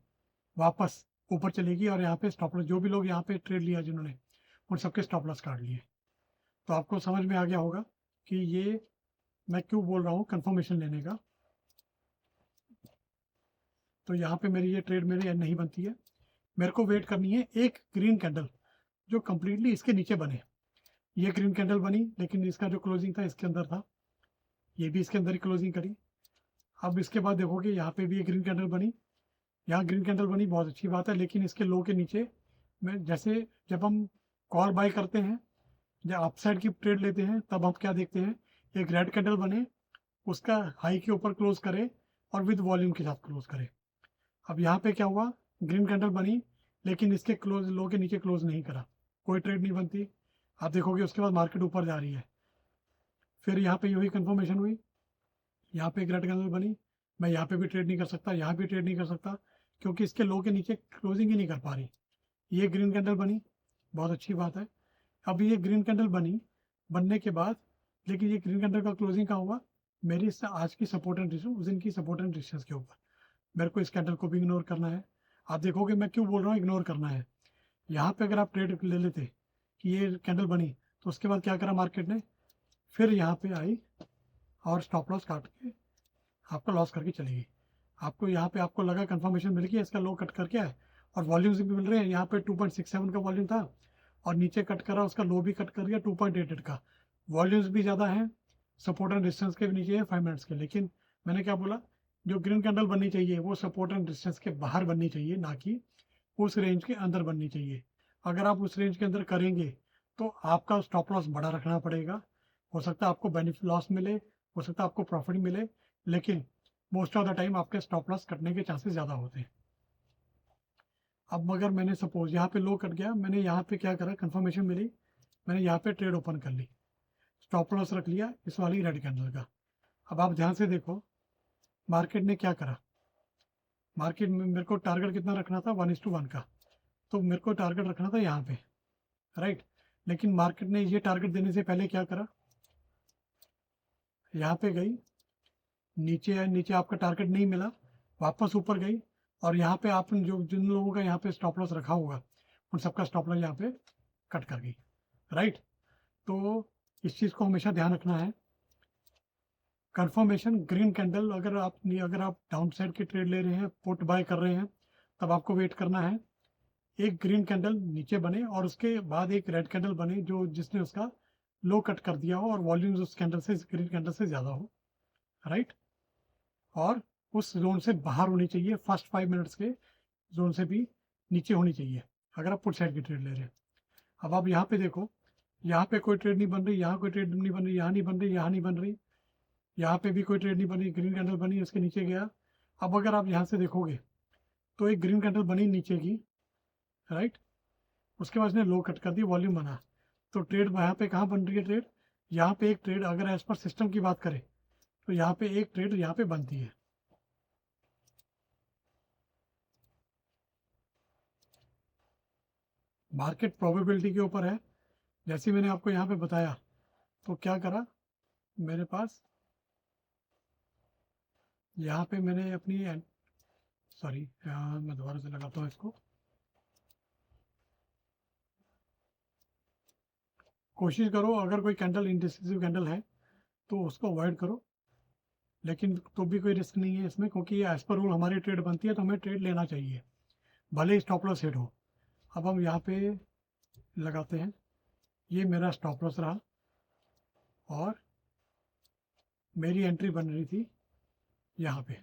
वापस ऊपर चलेगी और यहाँ पे स्टॉप लॉस, जो भी लोग यहाँ पे ट्रेड लिया जिन्होंने, उन सबके स्टॉप लॉस काट लिए। तो आपको समझ में आ गया होगा कि ये मैं क्यों बोल रहा हूँ कंफर्मेशन लेने का। तो यहाँ पे मेरी ये ट्रेड मेरी नहीं बनती है, मेरे को वेट करनी है एक ग्रीन कैंडल जो कंप्लीटली इसके नीचे बने। ये ग्रीन कैंडल बनी, लेकिन इसका जो क्लोजिंग था इसके अंदर था, ये भी इसके अंदर ही क्लोजिंग करी। अब इसके बाद देखोगे यहाँ पे भी एक ग्रीन कैंडल बनी, यहाँ ग्रीन कैंडल बनी, बहुत अच्छी बात है, लेकिन इसके लो के नीचे मैं, जैसे जब हम कॉल बाय करते हैं या अपसाइड की ट्रेड लेते हैं, तब हम क्या देखते हैं, एक रेड कैंडल बने, उसका हाई के ऊपर क्लोज करे और विद वॉल्यूम के साथ क्लोज करे। अब यहाँ पे क्या हुआ, ग्रीन कैंडल बनी, लेकिन इसके क्लोज लो के नीचे क्लोज नहीं करा, कोई ट्रेड नहीं बनती। आप देखोगे उसके बाद मार्केट ऊपर जा रही है। फिर यहाँ पे यही कंफर्मेशन हुई, यहाँ पे एक रेड कैंडल बनी, मैं यहाँ पे भी ट्रेड नहीं कर सकता, यहाँ भी ट्रेड नहीं कर सकता, क्योंकि इसके लो के नीचे क्लोजिंग ही नहीं कर पा रही। ये ग्रीन कैंडल बनी, बहुत अच्छी बात है। अब ये ग्रीन कैंडल बनी, बनने के बाद, लेकिन ये ग्रीन कैंडल का क्लोजिंग कहाँ हुआ, मेरी आज की सपोर्ट एंड रेजिस्टेंस, उस दिन की सपोर्ट एंड रेजिस्टेंस के ऊपर। मेरे को इस कैंडल को भी इग्नोर करना है। आप देखोगे मैं क्यों बोल रहा हूँ इग्नोर करना है, यहाँ पे अगर आप ट्रेड ले लेते कि ये कैंडल बनी, तो उसके बाद क्या करा मार्केट ने, फिर यहाँ पे आई और स्टॉप लॉस काट के आपका लॉस करके चलेगी। आपको यहाँ पे आपको लगा कंफर्मेशन मिल गया, इसका लो कट करके आए और वॉल्यूम्स भी मिल रहे हैं, यहाँ पे 2.67 का वॉल्यूम था और नीचे कट करा, उसका लो भी कट कर दिया 2.88 का। वॉल्यूम्स भी ज़्यादा हैं, सपोर्ट एंड डिस्टेंस के भी नीचे है 5 मिनट्स के। लेकिन मैंने क्या बोला, जो ग्रीन कैंडल बननी चाहिए वो सपोर्ट एंड डिस्टेंस के बाहर बननी चाहिए, ना कि उस रेंज के अंदर बननी चाहिए। अगर आप उस रेंज के अंदर करेंगे तो आपका स्टॉप लॉस बड़ा रखना पड़ेगा। हो सकता है आपको बेनिफिट लॉस मिले, हो सकता है आपको प्रॉफिट मिले, लेकिन मोस्ट ऑफ द टाइम आपके स्टॉप लॉस कटने के चांसेस ज़्यादा होते हैं। अब मगर मैंने सपोज यहाँ पे लो कट गया, मैंने यहाँ पे क्या करा, कंफर्मेशन मिली, मैंने यहाँ पे ट्रेड ओपन कर ली, स्टॉप लॉस रख लिया इस वाली रेड कैंडल का। अब आप ध्यान से देखो मार्केट ने क्या करा, मार्केट में मेरे को टारगेट कितना रखना था, 1:1 का, तो मेरे को टारगेट रखना था यहाँ पे, राइट। लेकिन मार्केट ने ये टारगेट देने से पहले क्या करा, यहाँ पे गई, नीचे नीचे आपका टारगेट नहीं मिला, वापस ऊपर गई और यहाँ पे आपने जो जिन लोगों का यहाँ पे स्टॉप लॉस रखा होगा उन सबका स्टॉप लॉस यहाँ पे कट कर गई, राइट। तो इस चीज़ को हमेशा ध्यान रखना है। कंफर्मेशन ग्रीन कैंडल, अगर आप डाउन साइड की ट्रेड ले रहे हैं, पुट बाय कर रहे हैं, तब आपको वेट करना है एक ग्रीन कैंडल नीचे बने और उसके बाद एक रेड कैंडल बने जो जिसने उसका लो कट कर दिया हो और वॉल्यूम्स उस कैंडल से, ग्रीन कैंडल से ज़्यादा हो, राइट। और उस जोन से बाहर होनी चाहिए, फर्स्ट 5 मिनट्स के जोन से भी नीचे होनी चाहिए अगर आप पुट साइड की ट्रेड ले रहे हैं। अब आप यहाँ पे देखो, यहाँ पे कोई ट्रेड नहीं बन रही, यहाँ कोई ट्रेड नहीं बन रही, यहाँ नहीं बन रही, यहाँ नहीं बन रही, यहाँ पे भी कोई ट्रेड नहीं बनी, ग्रीन कैंडल बनी, उसके नीचे गया। अब अगर आप यहाँ से देखोगे तो एक ग्रीन कैंडल बनी नीचे की, राइट, उसके बाद इसने लो कट कर दी, वॉल्यूम बना। तो ट्रेड यहाँ पे कहाँ बन रही है ट्रेड, यहाँ पे एक ट्रेड अगर एज पर सिस्टम की बात करें तो यहाँ पे एक ट्रेड यहाँ पे बनती है। मार्केट प्रोबेबिलिटी के ऊपर है, जैसे मैंने आपको यहाँ पे बताया। तो क्या करा मेरे पास, यहाँ पे मैंने अपनी, सॉरी मैं दोबारा से लगाता हूँ इसको। कोशिश करो अगर कोई कैंडल इंडिसिसिव कैंडल है तो उसको अवॉइड करो, लेकिन तो भी कोई रिस्क नहीं है इसमें, क्योंकि ये एज पर रूल हमारी ट्रेड बनती है तो हमें ट्रेड लेना चाहिए, भले ही स्टॉप लॉस हिट हो। अब हम यहाँ पे लगाते हैं, ये मेरा स्टॉप लॉस रहा और मेरी एंट्री बन रही थी यहाँ पे,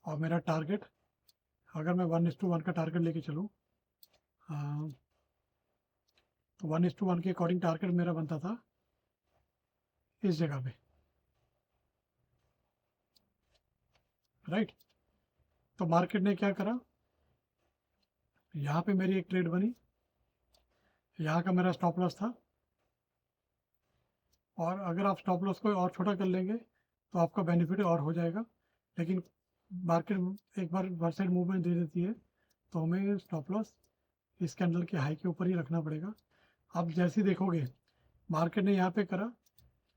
और मेरा टारगेट, अगर मैं 1:1 का टारगेट लेके चलूँ, तो 1:1 के अकॉर्डिंग टारगेट मेरा बनता था इस जगह पे, राइट। तो मार्केट ने क्या करा, यहाँ पे मेरी एक ट्रेड बनी, यहाँ का मेरा स्टॉप लॉस था, और अगर आप स्टॉप लॉस को और छोटा कर लेंगे तो आपका बेनिफिट और हो जाएगा। लेकिन मार्केट एक बार वन साइड मूवमेंट दे देती है तो हमें स्टॉप लॉस इस कैंडल के हाई के ऊपर ही रखना पड़ेगा। आप जैसे ही देखोगे मार्केट ने यहाँ पे करा,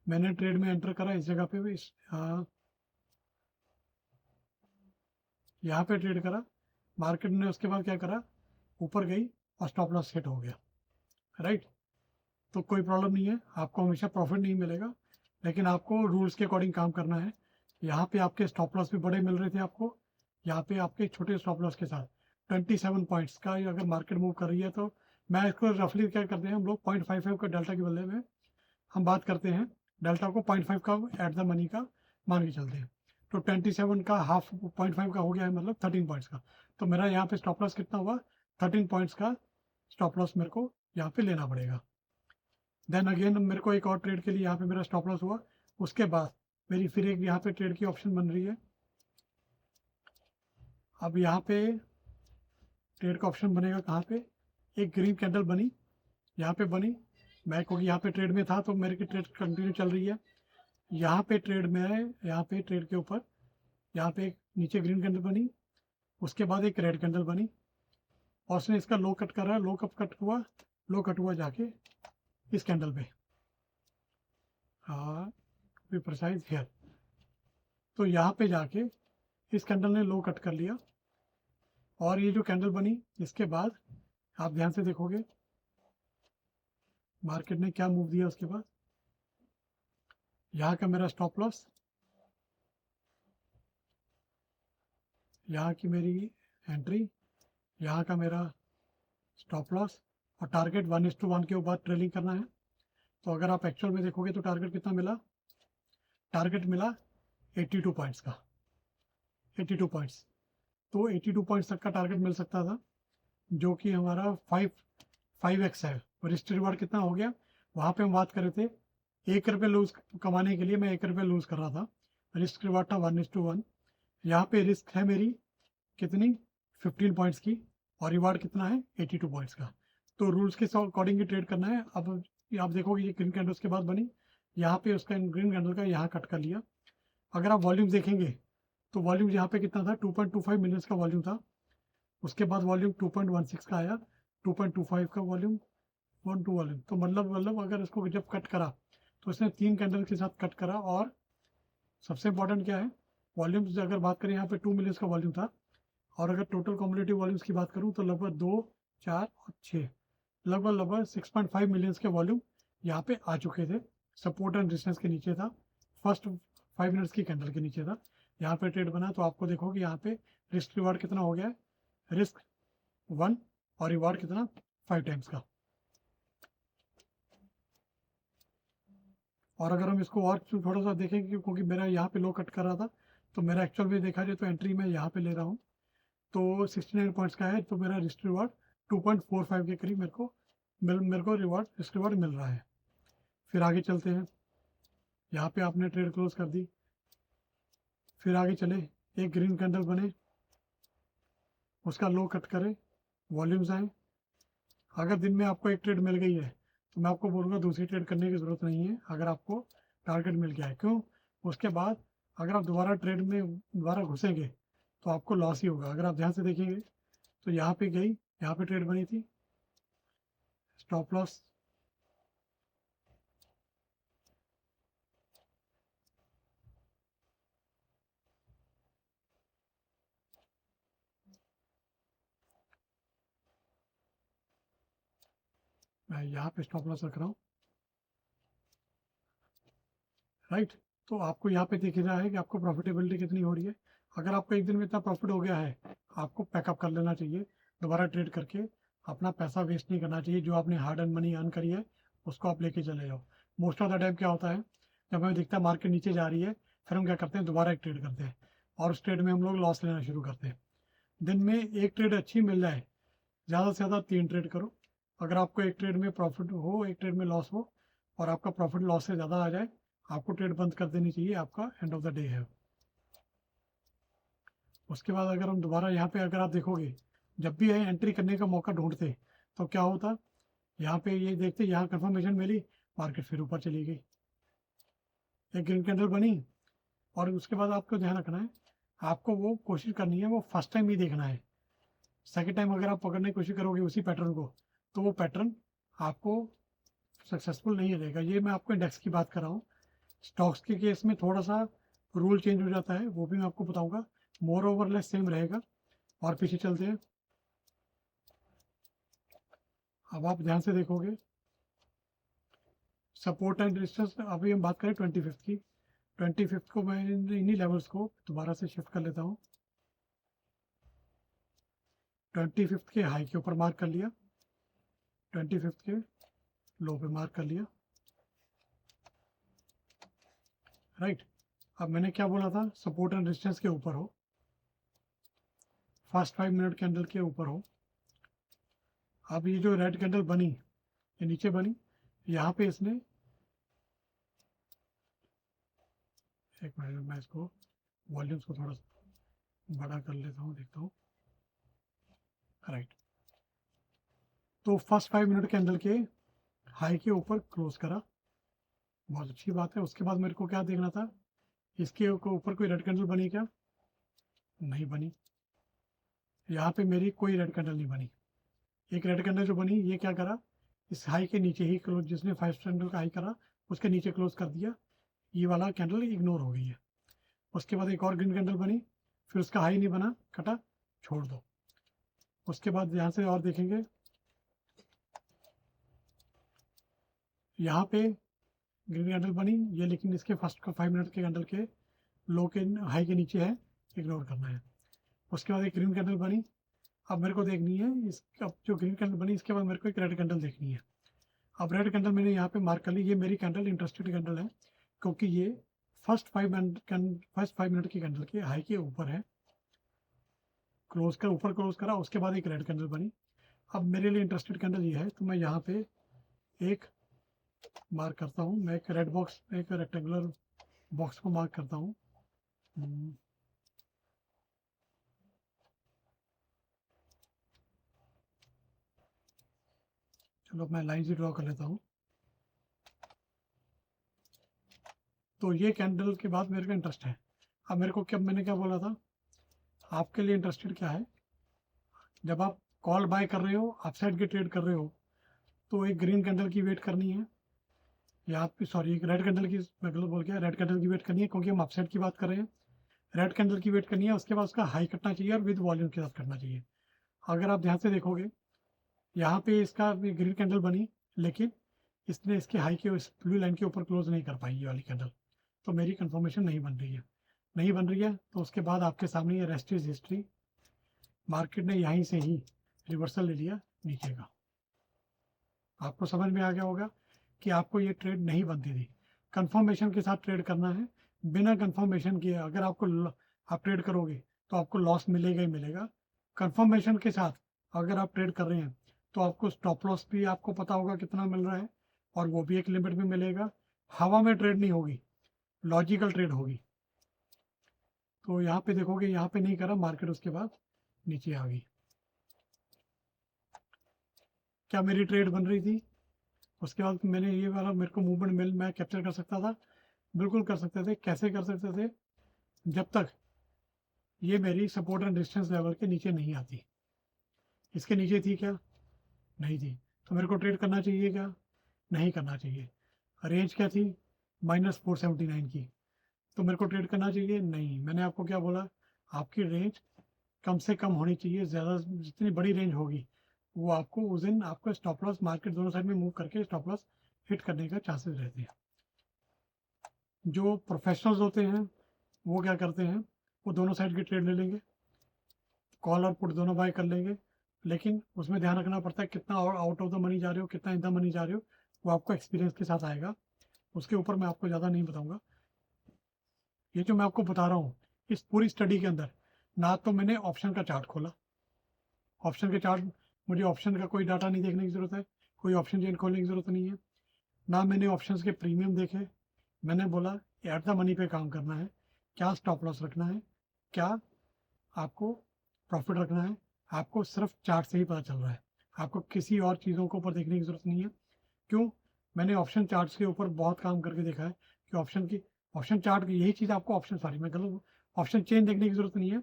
मैंने ट्रेड में एंटर करा इस जगह पे भी, यहाँ पे ट्रेड करा, मार्केट ने उसके बाद क्या करा, ऊपर गई और स्टॉप लॉस हिट हो गया, राइट। तो कोई प्रॉब्लम नहीं है, आपको हमेशा प्रॉफिट नहीं मिलेगा, लेकिन आपको रूल्स के अकॉर्डिंग काम करना है। यहाँ पे आपके स्टॉप लॉस भी बड़े मिल रहे थे आपको, यहाँ पे आपके छोटे स्टॉप लॉस के साथ 27 पॉइंट्स का अगर मार्केट मूव कर रही है, तो मैं इसको रफली क्या करते हैं हम लोग, 0.55 का डेल्टा के बदले में हम बात करते हैं डेल्टा को 0.5 का एट द मनी का मान के चलते हैं। तो 27 का हाफ 0.5 का हो गया है, मतलब 13 पॉइंट्स का। तो मेरा यहाँ पे स्टॉप लॉस कितना हुआ, 13 पॉइंट्स का स्टॉप लॉस मेरे को यहाँ पे लेना पड़ेगा। देन अगेन मेरे को एक और ट्रेड के लिए यहाँ पे मेरा स्टॉप लॉस हुआ, उसके बाद मेरी फिर एक यहाँ पे ट्रेड की ऑप्शन बन रही है। अब यहाँ पे ट्रेड का ऑप्शन बनेगा कहाँ पे, एक ग्रीन कैंडल बनी, यहाँ पे बनी, मैं क्योंकि यहाँ पे ट्रेड में था तो मेरे की ट्रेड कंटिन्यू चल रही है। यहाँ पे ट्रेड में है, यहाँ पे ट्रेड के ऊपर यहाँ पे एक नीचे ग्रीन कैंडल बनी, उसके बाद एक रेड कैंडल बनी, और उसने इसका लो कट करा, लो कब कट हुआ, लो कट हुआ जाके इस कैंडल पे, हाँ बी प्रिसाइज हियर। तो यहाँ पे जाके इस कैंडल ने लो कट कर लिया, और ये जो कैंडल बनी इसके बाद आप ध्यान से देखोगे मार्केट ने क्या मूव दिया उसके बाद, यहाँ का मेरा स्टॉप लॉस, यहाँ की मेरी एंट्री, यहाँ का मेरा स्टॉप लॉस, और टारगेट 1:1 के बाद ट्रेलिंग करना है। तो अगर आप एक्चुअल में देखोगे तो टारगेट कितना मिला, टारगेट मिला 82 पॉइंट्स का, 82 पॉइंट्स। तो 82 पॉइंट्स तक का टारगेट मिल सकता था, जो कि हमारा 5x है। रिस्क रिवार्ड कितना हो गया, वहाँ पे हम बात कर रहे थे 1 रुपये लूज कमाने के लिए मैं 1 रुपये लूज कर रहा था, रिस्क रिवार्ड था 1:1। यहाँ पे रिस्क है मेरी कितनी, 15 पॉइंट्स की, और रिवार्ड कितना है 82 पॉइंट्स का। तो रूल्स के अकॉर्डिंग ही ट्रेड करना है। अब आप देखोगे ये ग्रीन कैंडल के बाद बनी, यहाँ पे उसका ग्रीन कैंडल का यहाँ कट कर लिया। अगर आप वॉल्यूम देखेंगे तो वॉल्यूम यहाँ पे कितना था, 2.25 मिलियन का वॉल्यूम था, उसके बाद वॉल्यूम 2.16 का आया, 2.25 का वॉल्यूम, 1 2 वॉल्यूम। तो मतलब अगर इसको जब कट करा तो इसने 3 कैंडल के साथ कट करा। और सबसे इंपॉर्टेंट क्या है, वॉल्यूम से अगर बात करें यहाँ पे 2 मिलियन का वॉल्यूम था, और अगर टोटल कॉम्युलेटिव वॉल्यूम्स की बात करूँ तो लगभग 2 4 और 6, लगभग 6.5 मिलियन के वॉल्यूम यहाँ पे आ चुके थे। सपोर्ट एंड रेजिस्टेंस के नीचे था, फर्स्ट 5 मिनट्स की कैंडल के नीचे था, यहाँ पे ट्रेड बना। तो आपको देखो कि यहाँ पे रिस्क रिवार्ड कितना हो गया है, रिस्क 1 और रिवार्ड कितना 5 टाइम्स का। और अगर हम इसको और थोड़ा सा देखें, क्योंकि मेरा यहाँ पे लो कट कर रहा था, तो मेरा एक्चुअल में देखा जाए तो एंट्री मैं यहाँ पे ले रहा हूँ। तो 69 पॉइंट्स का है, तो मेरा रिस्क रिवार्ड 2.45 के करीब मेरे को रिस्क रिवार्ड मिल रहा है। फिर आगे चलते हैं, यहाँ पे आपने ट्रेड क्लोज कर दी, फिर आगे चले, एक ग्रीन कैंडल बने, उसका लो कट करे, वॉल्यूम्स आए। अगर दिन में आपको एक ट्रेड मिल गई है तो मैं आपको बोलूँगा दूसरी ट्रेड करने की ज़रूरत नहीं है, अगर आपको टारगेट मिल गया है। क्यों? उसके बाद अगर आप दोबारा ट्रेड में दोबारा घुसेंगे तो आपको लॉस ही होगा। अगर आप ध्यान से देखेंगे तो यहाँ पे गई, यहाँ पे ट्रेड बनी थी, स्टॉप लॉस, मैं यहाँ पे स्टॉप लॉस रख रहा हूँ, राइट। तो आपको यहाँ पे दिख रहा है कि आपको प्रॉफिटेबिलिटी कितनी हो रही है। अगर आपको एक दिन में इतना प्रॉफिट हो गया है, आपको पैकअप कर लेना चाहिए, दोबारा ट्रेड करके अपना पैसा वेस्ट नहीं करना चाहिए। जो आपने हार्ड एंड मनी अर्न करी है उसको आप लेके चले जाओ। मोस्ट ऑफ द टाइम क्या होता है, जब हमें दिखता है मार्केट नीचे जा रही है, फिर हम क्या करते हैं, दोबारा एक ट्रेड करते हैं और उस ट्रेड में हम लोग लॉस लेना शुरू करते हैं। दिन में एक ट्रेड अच्छी मिल जाए, ज़्यादा से ज़्यादा 3 ट्रेड करो। अगर आपको एक ट्रेड में प्रॉफिट हो, एक ट्रेड में लॉस हो और आपका प्रॉफिट लॉस से ज़्यादा आ जाए, आपको ट्रेड बंद कर देनी चाहिए, आपका एंड ऑफ द डे है। उसके बाद अगर हम दोबारा यहाँ पे अगर आप देखोगे, जब भी एंट्री करने का मौका ढूंढते तो क्या होता, यहाँ पे ये देखते, यहाँ कंफर्मेशन मिली, मार्केट फिर ऊपर चली गई, एक ग्रीन कैंडल बनी। और उसके बाद आपको ध्यान रखना है, आपको वो कोशिश करनी है, वो फर्स्ट टाइम ही देखना है। सेकेंड टाइम अगर आप पकड़ने की कोशिश करोगे उसी पैटर्न को, तो वो पैटर्न आपको सक्सेसफुल नहीं रहेगा। ये मैं आपको इंडेक्स की बात कर रहा हूँ। स्टॉक्स के केस में थोड़ा सा रूल चेंज हो जाता है, वो भी मैं आपको बताऊंगा। मोर ओवर लेस सेम रहेगा। और पीछे चलते हैं, अब आप ध्यान से देखोगे, सपोर्ट एंड रेजिस्टेंस, अभी हम बात करें 25th की। 25th को मैं इन्हीं लेवल्स को दोबारा से शिफ्ट कर लेता हूँ। 25th के हाई के ऊपर मार्क कर लिया, 25th के लो पे मार्क कर लिया, राइट। अब मैंने क्या बोला था, सपोर्ट एंड रेजिस्टेंस के ऊपर हो, फर्स्ट 5 मिनट कैंडल के ऊपर हो। अब ये जो रेड कैंडल बनी, ये नीचे बनी, यहाँ पे इसने, एक मिनट मैं इसको वॉल्यूम्स को थोड़ा बड़ा कर लेता हूँ, देखता हूँ, राइट। तो फर्स्ट 5 मिनट कैंडल के हाई के ऊपर क्लोज करा, बहुत अच्छी बात है। उसके बाद मेरे को क्या देखना था, इसके ऊपर कोई रेड कैंडल बनी क्या, नहीं बनी। यहाँ पे मेरी कोई रेड कैंडल नहीं बनी। एक रेड कैंडल जो बनी, ये क्या करा, इस हाई के नीचे ही क्लोज, जिसने 5 कैंडल का हाई करा उसके नीचे क्लोज कर दिया, ये वाला कैंडल इग्नोर हो गई है। उसके बाद एक और ग्रीन कैंडल बनी, फिर उसका हाई नहीं बना, कटा, छोड़ दो। उसके बाद यहाँ से और देखेंगे, यहाँ पे ग्रीन कैंडल बनी ये, लेकिन इसके फर्स्ट का 5 मिनट के कैंडल के लो के हाई के नीचे है, इग्नोर करना है। उसके बाद एक ग्रीन कैंडल बनी, अब मेरे को देखनी है इसका, जो ग्रीन कैंडल बनी इसके बाद मेरे को एक रेड कैंडल देखनी है। अब रेड कैंडल मैंने यहाँ पे मार्क कर ली, ये मेरी कैंडल इंटरेस्टेड कैंडल है, क्योंकि ये फर्स्ट 5 मिनट की कैंडल के हाई के ऊपर है, क्लोज कर ऊपर क्लोज करा, उसके बाद एक रेड कैंडल बनी। अब मेरे लिए इंटरेस्टेड कैंडल ये है, तो मैं यहाँ पे एक मार्क करता हूँ, मैं एक रेड बॉक्स, एक रेक्टेंगुलर बॉक्स को मार्क करता हूँ। चलो मैं लाइन से ड्रॉ कर लेता हूँ। तो ये कैंडल के बाद मेरे का इंटरेस्ट है। अब मेरे को क्या, मैंने क्या बोला था, आपके लिए इंटरेस्टेड क्या है, जब आप कॉल बाय कर रहे हो, अपसाइड की ट्रेड कर रहे हो, तो एक ग्रीन कैंडल की वेट करनी है, या आप सॉरी एक रेड कैंडल की, मैं गलत बोल गया, रेड कैंडल की वेट करनी है क्योंकि हम अपसाइड की बात कर रहे हैं। रेड कैंडल की वेट करनी है, उसके बाद उसका हाई कटना चाहिए और विद वॉल्यूम के साथ करना चाहिए। अगर आप ध्यान से देखोगे, यहाँ पे इसका ग्रीन कैंडल बनी, लेकिन इसने इसके हाई के उस ब्लू लाइन के ऊपर क्लोज नहीं कर पाई ये वाली कैंडल, तो मेरी कंफर्मेशन नहीं बन रही है। नहीं बन रही है तो उसके बाद आपके सामने ये रेस्ट इज हिस्ट्री, मार्केट ने यहीं से ही रिवर्सल ले लिया नीचे का। आपको समझ में आ गया होगा कि आपको ये ट्रेड नहीं बनती थी, कंफर्मेशन के साथ ट्रेड करना है। बिना कंफर्मेशन किए अगर आपको आप ट्रेड करोगे तो आपको लॉस मिलेगा ही मिलेगा। कंफर्मेशन के साथ अगर आप ट्रेड कर रहे हैं तो आपको स्टॉप लॉस भी आपको पता होगा कितना मिल रहा है, और वो भी एक लिमिट में मिलेगा। हवा में ट्रेड नहीं होगी, लॉजिकल ट्रेड होगी। तो यहाँ पे देखोगे, यहाँ पे नहीं करा मार्केट, उसके बाद नीचे आ गई। क्या मेरी ट्रेड बन रही थी? उसके बाद मैंने ये वाला, मेरे को मूवमेंट मिल मैं कैप्चर कर सकता था, बिल्कुल कर सकते थे। कैसे कर सकते थे? जब तक ये मेरी सपोर्ट एंड रेजिस्टेंस लेवल के नीचे नहीं आती। इसके नीचे थी क्या? नहीं थी। तो मेरे को ट्रेड करना चाहिए क्या? नहीं करना चाहिए। रेंज क्या थी? -479 की। तो मेरे को ट्रेड करना चाहिए? नहीं। मैंने आपको क्या बोला? आपकी रेंज कम से कम होनी चाहिए, ज़्यादा जितनी बड़ी रेंज होगी वो आपको उस दिन आपका स्टॉप लॉस, मार्केट दोनों साइड में मूव करके स्टॉप लॉस हिट करने का चांसेस रहते हैं। जो प्रोफेशनल्स होते हैं वो क्या करते हैं, वो दोनों साइड की ट्रेड ले लेंगे, कॉल और पुट दोनों बाय कर लेंगे। लेकिन उसमें ध्यान रखना पड़ता है कितना और आउट ऑफ द मनी जा रहे हो, कितना इन द मनी जा रहे हो, वो आपको एक्सपीरियंस के साथ आएगा। उसके ऊपर मैं आपको ज़्यादा नहीं बताऊंगा। ये जो मैं आपको बता रहा हूँ, इस पूरी स्टडी के अंदर ना तो मैंने ऑप्शन का चार्ट खोला, ऑप्शन के चार्ट, मुझे ऑप्शन का कोई डाटा नहीं देखने की ज़रूरत है, कोई ऑप्शन चेन खोलने की ज़रूरत नहीं है। ना मैंने ऑप्शंस के प्रीमियम देखे। मैंने बोला एट द मनी पे काम करना है, क्या स्टॉप लॉस रखना है, क्या आपको प्रॉफिट रखना है, आपको सिर्फ चार्ट से ही पता चल रहा है। आपको किसी और चीज़ों को ऊपर देखने की ज़रूरत नहीं है। क्यों? मैंने ऑप्शन चार्ट्स के ऊपर बहुत काम करके देखा है कि ऑप्शन चार्ट की यही चीज़ आपको, ऑप्शन सॉरी मैं गलत हूँ, ऑप्शन चेन देखने की ज़रूरत नहीं है।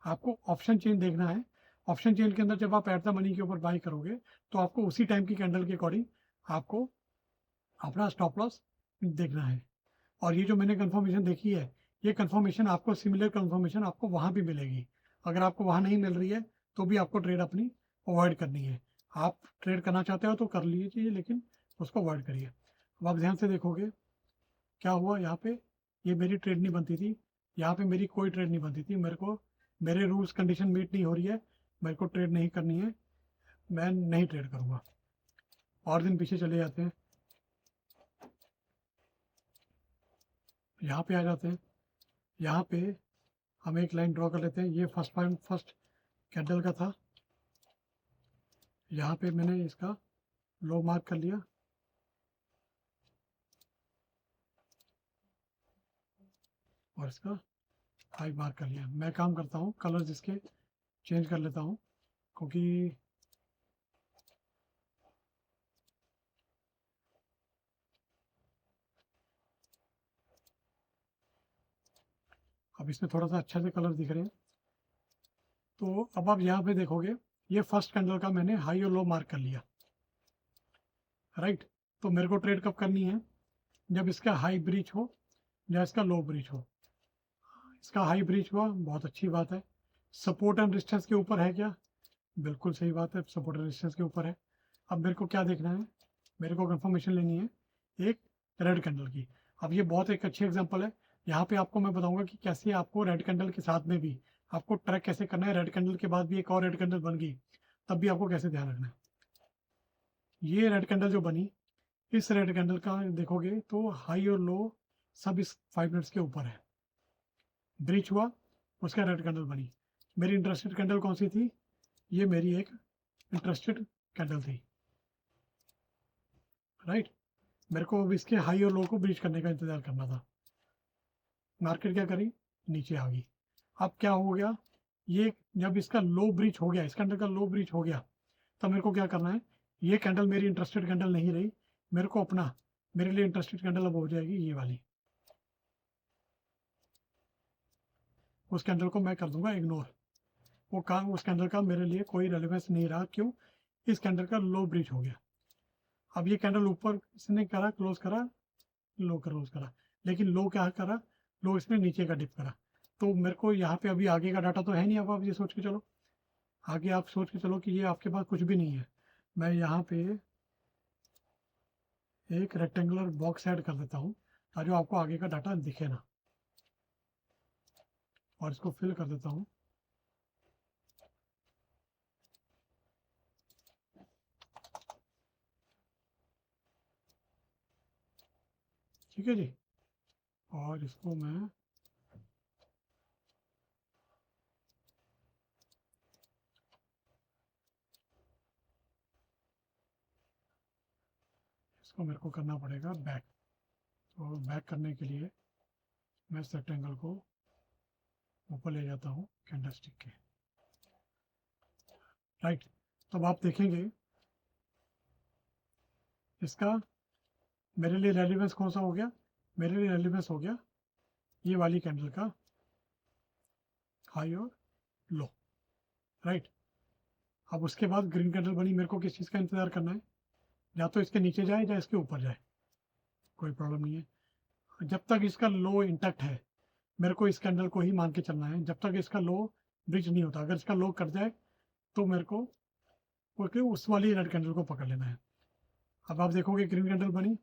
आपको ऑप्शन चेन देखना है। ऑप्शन चेन के अंदर जब आप एट द मनी के ऊपर बाई करोगे तो आपको उसी टाइम की कैंडल के अकॉर्डिंग आपको अपना स्टॉप लॉस देखना है। और ये जो मैंने कंफर्मेशन देखी है, ये कंफर्मेशन आपको, सिमिलर कंफर्मेशन आपको वहाँ भी मिलेगी। अगर आपको वहाँ नहीं मिल रही है तो भी आपको ट्रेड अपनी अवॉइड करनी है। आप ट्रेड करना चाहते हो तो कर लीजिए, लेकिन उसको अवॉइड करिए। अब आप ध्यान से देखोगे क्या हुआ यहाँ पे, ये मेरी ट्रेड नहीं बनती थी, यहाँ पे मेरी कोई ट्रेड नहीं बनती थी। मेरे को मेरे रूल्स कंडीशन मीट नहीं हो रही है, मेरे को ट्रेड नहीं करनी है, मैं नहीं ट्रेड करूँगा। और दिन पीछे चले जाते हैं, यहाँ पे आ जाते हैं। यहाँ पे हम एक लाइन ड्रॉ कर लेते हैं। ये फर्स्ट कैंडल का था, यहाँ पे मैंने इसका लो मार्क कर लिया और इसका हाई मार्क कर लिया। मैं काम करता हूँ कलर्स इसके चेंज कर लेता हूँ, क्योंकि अब इसमें थोड़ा सा अच्छे से कलर दिख रहे हैं। तो अब आप यहाँ पे देखोगे, ये फर्स्ट कैंडल का मैंने हाई और लो मार्क कर लिया, राइट। तो मेरे को ट्रेड कब करनी है? जब इसका हाई ब्रीच हो या इसका लो ब्रीच हो। इसका हाई ब्रीच हुआ, बहुत अच्छी बात है। सपोर्ट एंड रेजिस्टेंस के ऊपर है क्या? बिल्कुल सही बात है, सपोर्ट एंड रेजिस्टेंस के ऊपर है। अब मेरे को क्या देखना है? मेरे को कंफर्मेशन लेनी है एक रेड कैंडल की। अब ये बहुत एक अच्छी एग्जांपल है। यहाँ पे आपको मैं बताऊंगा कि कैसे आपको रेड कैंडल के साथ में भी आपको ट्रैक कैसे करना है। रेड कैंडल के बाद भी एक और रेड कैंडल बन गई, तब भी आपको कैसे ध्यान रखना है। ये रेड कैंडल जो बनी, इस रेड कैंडल का देखोगे तो हाई और लो सब इस 5 मिनट्स के ऊपर है। ब्रीच हुआ, उसका रेड कैंडल बनी। मेरी इंटरेस्टेड कैंडल कौन सी थी? ये मेरी एक इंटरेस्टेड कैंडल थी, राइट। मेरे को अब इसके हाई और लो को ब्रीच करने का इंतजार करना था। मार्केट क्या करी? नीचे आ गई। अब क्या हो गया, ये जब इसका लो ब्रीच हो गया, इस कैंडल का लो ब्रीच हो गया, तब मेरे को क्या करना है? ये कैंडल मेरी इंटरेस्टेड कैंडल नहीं रही, मेरे को अपना, मेरे लिए इंटरेस्टेड कैंडल अब हो जाएगी ये वाली। उस कैंडल को मैं कर दूंगा इग्नोर। वो काम, उस कैंडल का मेरे लिए कोई रेलेवेंस नहीं रहा। क्यों? इस कैंडल का लो ब्रीच हो गया। अब ये कैंडल ऊपर इसने करा, क्लोज करा, लो क्लोज करा, लेकिन लो क्या करा? लो इसने नीचे का डिप करा। तो मेरे को यहाँ पे अभी आगे का डाटा तो है नहीं। अब आप ये सोच के चलो, आगे आप सोच के चलो कि ये आपके पास कुछ भी नहीं है। मैं यहाँ पे एक रेक्टेंगुलर बॉक्स ऐड कर देता हूँ ताकि आपको आगे का डाटा दिखे ना, और इसको फिल कर देता हूँ। ठीक है जी। और इसको मैं इसको मेरे को करना पड़ेगा बैक। तो बैक करने के लिए मैं इस रेक्टेंगल को ऊपर ले जाता हूँ कैंडलस्टिक के, राइट। तो अब आप देखेंगे इसका मेरे लिए रेलिवेंस कौन सा हो गया, मेरे लिए रेलिवेंस हो गया ये वाली कैंडल का हाई और लो, राइट। अब उसके बाद ग्रीन कैंडल बनी, मेरे को किस चीज़ का इंतज़ार करना है, या तो इसके नीचे जाए या इसके ऊपर जाए, कोई प्रॉब्लम नहीं है। जब तक इसका लो इंटैक्ट है मेरे को इस कैंडल को ही मान के चलना है, जब तक इसका लो ब्रिज नहीं होता। अगर इसका लो कट जाए तो मेरे को उस वाली रेड कैंडल को पकड़ लेना है। अब आप देखोगे ग्रीन कैंडल बनी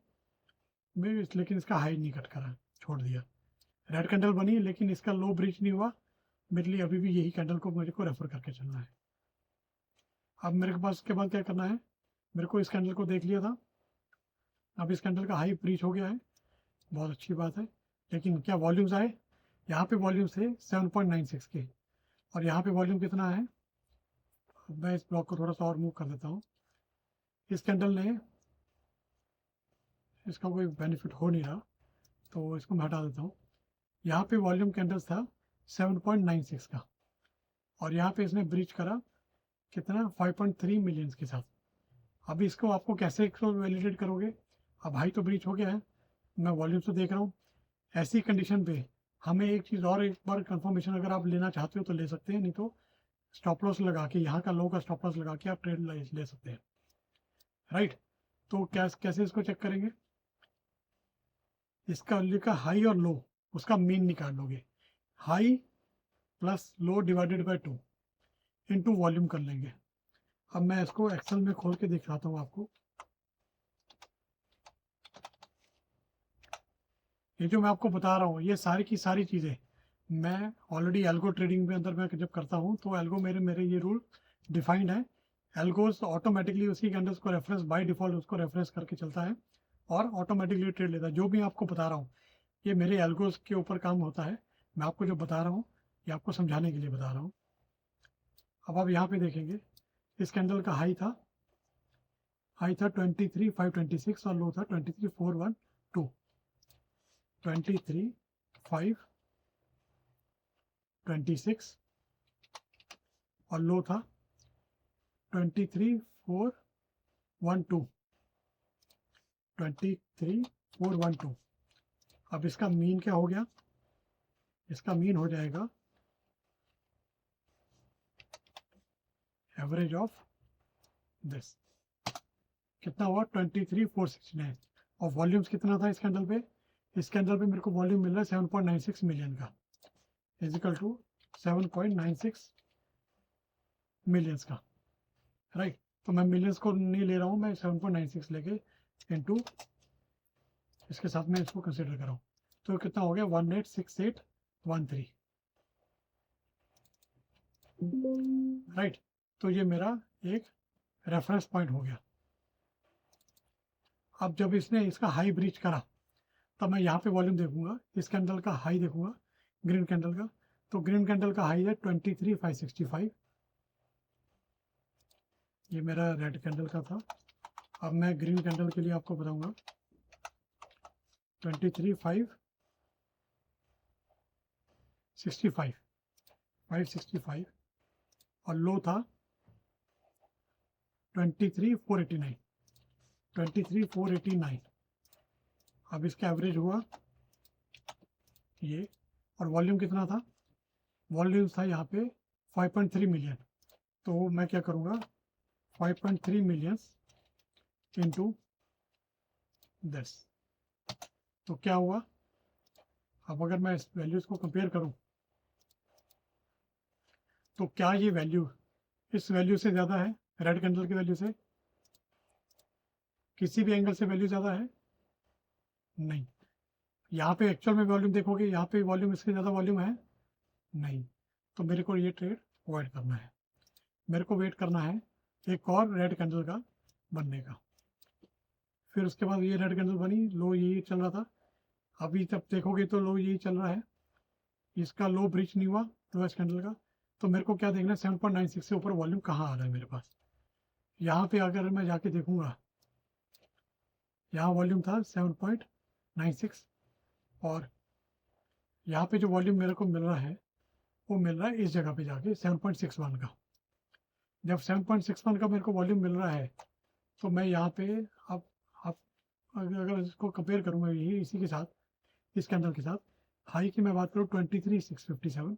लेकिन इसका हाई नहीं कट करा, छोड़ दिया। रेड कैंडल बनी लेकिन इसका लो ब्रिज नहीं हुआ, मेरे लिए अभी भी यही कैंडल को मेरे को रेफर करके चलना है। अब मेरे के पास उसके बाद क्या करना है, मेरे को इस कैंडल को देख लिया था, अब इस कैंडल का हाई ब्रीच हो गया है, बहुत अच्छी बात है। लेकिन क्या वॉल्यूम्स आए, यहाँ पे वॉल्यूम्स थे 7.96 के, और यहाँ पे वॉल्यूम कितना है, मैं इस ब्लॉक को थोड़ा सा और मूव कर देता हूँ। इस कैंडल ने इसका कोई बेनिफिट हो नहीं रहा तो इसको मैं हटा देता हूँ। यहाँ पे वॉल्यूम कैंडल्स था 7.96 का, और यहाँ पे इसने ब्रीच करा कितना 5.3 मिलियंस के साथ। अब इसको आपको कैसे वैलिडेट करोगे, अब हाई तो ब्रीच हो गया है, मैं वॉल्यूम तो देख रहा हूँ। ऐसी कंडीशन पे हमें एक चीज़ और, एक बार कंफर्मेशन अगर आप लेना चाहते हो तो ले सकते हैं, नहीं तो स्टॉप लॉस लगा के, यहाँ का लो का स्टॉप लॉस लगा के आप ट्रेड ले सकते हैं, राइट। तो कैसे इसको चेक करेंगे, इसका लिखा हाई और लो, उसका मीन निकाल लोगे, high plus low divided by 2 into volume कर लेंगे। अब मैं इसको एक्सेल में खोल के दिखाता हूँ आपको। ये जो मैं आपको बता रहा हूँ ये सारी की सारी चीज़ें मैं ऑलरेडी एल्गो ट्रेडिंग में अंदर मैं जब करता हूँ तो एल्गो मेरे ये रूल डिफाइंड है। एल्गोस ऑटोमेटिकली उसी कैंडल्स को रेफरेंस बाय डिफ़ॉल्ट उसको रेफरेंस करके चलता है और ऑटोमेटिकली ट्रेड लेता है। जो भी आपको बता रहा हूँ ये मेरे एल्गोस के ऊपर काम होता है। मैं आपको जो बता रहा हूँ ये आपको समझाने के लिए बता रहा हूँ। अब आप यहाँ पे देखेंगे इस कैंडल का हाई था 23,526 और लो था 23,412, 23,526 और लो था 23,412, 23,412। अब इसका मीन क्या हो गया, इसका मीन हो जाएगा एवरेज ऑफ दिस, कितना हुआ 23,469। और वॉल्यूम्स कितना था इस कैंडल पे, इस कैंडल पे मेरे को वॉल्यूम मिल रहा है 7.96 मिलियन का, इजिकल टू 7.96 मिलियंस का, राइट। तो मैं मिलियंस को नहीं ले रहा हूँ, मैं 7.96 लेके इनटू इसके साथ में इसको कंसिडर कर रहा हूँ। तो कितना हो गया 186813, राइट। तो ये मेरा एक रेफरेंस पॉइंट हो गया। अब जब इसने इसका हाई ब्रीच करा तब मैं यहाँ पे वॉल्यूम देखूंगा, इस कैंडल का हाई देखूंगा ग्रीन कैंडल का, तो ग्रीन कैंडल का हाई है 23,565, ये मेरा रेड कैंडल का था। अब मैं ग्रीन कैंडल के लिए आपको बताऊंगा 23,565 और लो था 23,489। अब इसका एवरेज हुआ ये, और वॉल्यूम कितना था, वॉल्यूम था यहाँ पे 5.3 मिलियन। तो मैं क्या करूँगा 5.3 मिलियंस इंटू दिस, तो क्या हुआ। अब अगर मैं इस वैल्यूज़ को कंपेयर करूं तो क्या ये वैल्यू इस वैल्यू से ज़्यादा है, रेड कैंडल की वैल्यू से, किसी भी एंगल से वैल्यू ज़्यादा है नहीं। यहाँ पे एक्चुअल में वॉल्यूम देखोगे, यहाँ पे वॉल्यूम इससे ज़्यादा वॉल्यूम है नहीं। तो मेरे को ये ट्रेड अवॉइड करना है, मेरे को वेट करना है एक और रेड कैंडल का बनने का। फिर उसके बाद ये रेड कैंडल बनी, लो यही चल रहा था, अभी तब देखोगे तो लो यही चल रहा है, इसका लो ब्रीच नहीं हुआ लोएस्ट कैंडल का। तो मेरे को क्या देखना है 7.96 से ऊपर वॉल्यूम कहाँ आ रहा है मेरे पास। यहाँ पे अगर मैं जाके देखूंगा, यहाँ वॉल्यूम था 7.96 और यहाँ पे जो वॉल्यूम मेरे को मिल रहा है वो मिल रहा है इस जगह पे जाके 7.61 का। जब 7.61 का मेरे को वॉल्यूम मिल रहा है तो मैं यहाँ पे अब आप अगर इसको कंपेयर करूँगा ये इसी के साथ इस कैंडल के साथ हाई की मैं बात करूँ 23,657,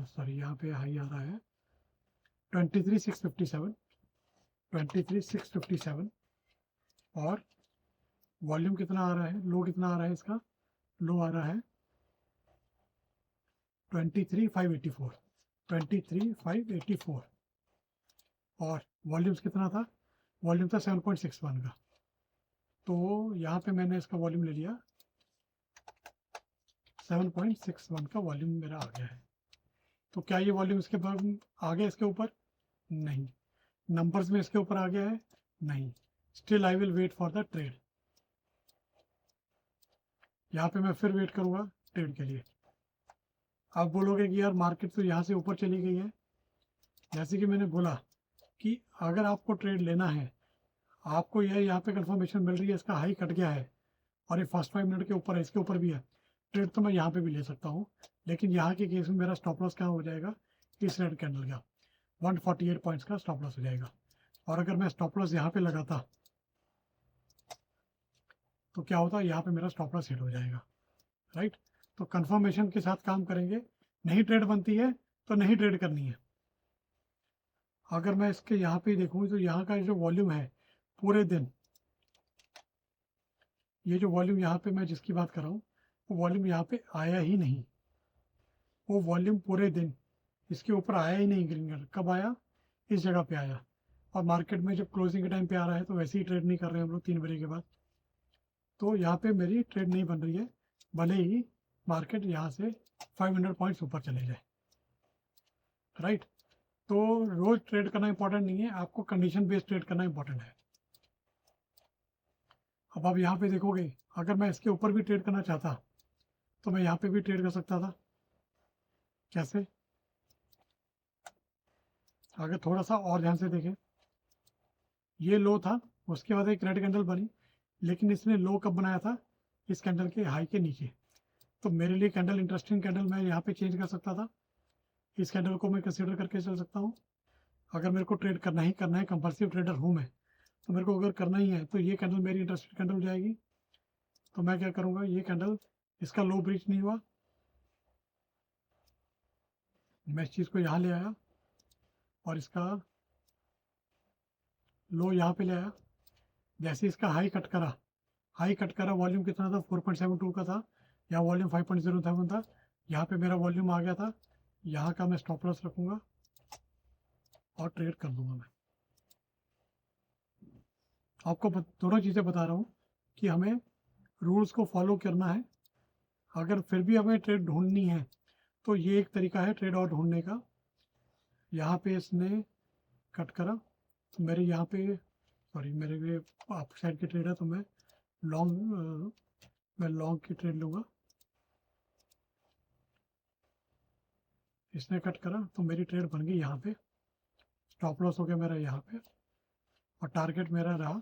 सॉरी यहाँ पे हाई आ रहा है 23,657, 23,657 और वॉल्यूम कितना आ रहा है, लो कितना आ रहा है इसका, लो आ रहा है 23,584, 23,584 और वॉल्यूम्स कितना था, वॉल्यूम था 7.61 का। तो यहाँ पे मैंने इसका वॉल्यूम ले लिया 7.61 का वॉल्यूम मेरा आ गया है। तो क्या ये वॉल्यूम इसके बाद आ गया इसके ऊपर, नहीं। नंबर्स में इसके ऊपर आ गया है, नहीं। Still I will wait for the trade. यहाँ पे मैं फिर वेट करूँगा ट्रेड के लिए। आप बोलोगे कि यार मार्केट तो यहाँ से ऊपर चली गई है। जैसे कि मैंने बोला कि अगर आपको ट्रेड लेना है, आपको यह यहाँ पे कंफर्मेशन मिल रही है इसका हाई कट गया है और ये फर्स्ट 5 मिनट के ऊपर है, इसके ऊपर भी है, ट्रेड तो मैं यहाँ पे भी ले सकता हूँ। लेकिन यहाँ के केस में मेरा स्टॉप लॉस क्या हो जाएगा, इस रेड कैंडल का 148 पॉइंट्स का स्टॉप लॉस हो जाएगा। और अगर मैं स्टॉप लॉस यहाँ पे लगाता तो क्या होता, यहाँ पे मेरा स्टॉप लॉस हिट हो जाएगा, राइट। तो कंफर्मेशन के साथ काम करेंगे, नहीं ट्रेड बनती है तो नहीं ट्रेड करनी है। अगर मैं इसके यहाँ पे देखूँ तो यहाँ का जो वॉल्यूम है पूरे दिन, ये जो वॉल्यूम यहाँ पे मैं जिसकी बात कर रहा हूँ वो वॉल्यूम यहाँ पे आया ही नहीं। वो वॉल्यूम पूरे दिन इसके ऊपर आया ही नहीं। ग्रीन कलर कब आया, इस जगह पे आया। और मार्केट में जब क्लोजिंग के टाइम पे आ रहा है तो वैसे ही ट्रेड नहीं कर रहे हैं हम लोग 3 बजे के बाद। तो यहाँ पे मेरी ट्रेड नहीं बन रही है, भले ही मार्केट यहाँ से 500 पॉइंट्स ऊपर चले जाए, राइट। तो रोज ट्रेड करना इंपॉर्टेंट नहीं है, आपको कंडीशन बेस्ड ट्रेड करना इंपॉर्टेंट है। अब आप यहाँ पे देखोगे, अगर मैं इसके ऊपर भी ट्रेड करना चाहता तो मैं यहाँ पे भी ट्रेड कर सकता था। कैसे, अगर थोड़ा सा और ध्यान से देखें, ये लो था, उसके बाद एक रेड कैंडल बनी, लेकिन इसने लो कब बनाया था, इस कैंडल के हाई के नीचे। तो मेरे लिए कैंडल इंटरेस्टिंग कैंडल मैं यहाँ पे चेंज कर सकता था, इस कैंडल को मैं कंसिडर करके चल सकता हूँ। अगर मेरे को ट्रेड करना ही करना है, कंपल्सिव ट्रेडर हूँ मैं, तो मेरे को अगर करना ही है तो ये कैंडल मेरी इंटरेस्टेड कैंडल हो जाएगी। तो मैं क्या करूँगा, ये कैंडल इसका लो ब्रीच नहीं हुआ, मैं इस चीज़ को यहाँ ले आया और इसका लो यहाँ पे ले आया। जैसे इसका हाई कट करा, वॉल्यूम कितना था, 4.72 का था, यहाँ वॉल्यूम 5.07 था, यहाँ पे मेरा वॉल्यूम आ गया था, यहाँ का मैं स्टॉप लॉस रखूँगा और ट्रेड कर दूंगा। मैं आपको दोनों चीज़ें बता रहा हूँ कि हमें रूल्स को फॉलो करना है। अगर फिर भी हमें ट्रेड ढूंढनी है तो ये एक तरीका है ट्रेड और ढूंढने का। यहाँ पे इसने कट करा तो मेरे यहाँ पे, सॉरी मेरे लिए अप साइड की ट्रेड है तो मैं लॉन्ग की ट्रेड लूँगा। इसने कट करा तो मेरी ट्रेड बन गई यहाँ पे, स्टॉप लॉस हो गया मेरा यहाँ पे और टारगेट मेरा रहा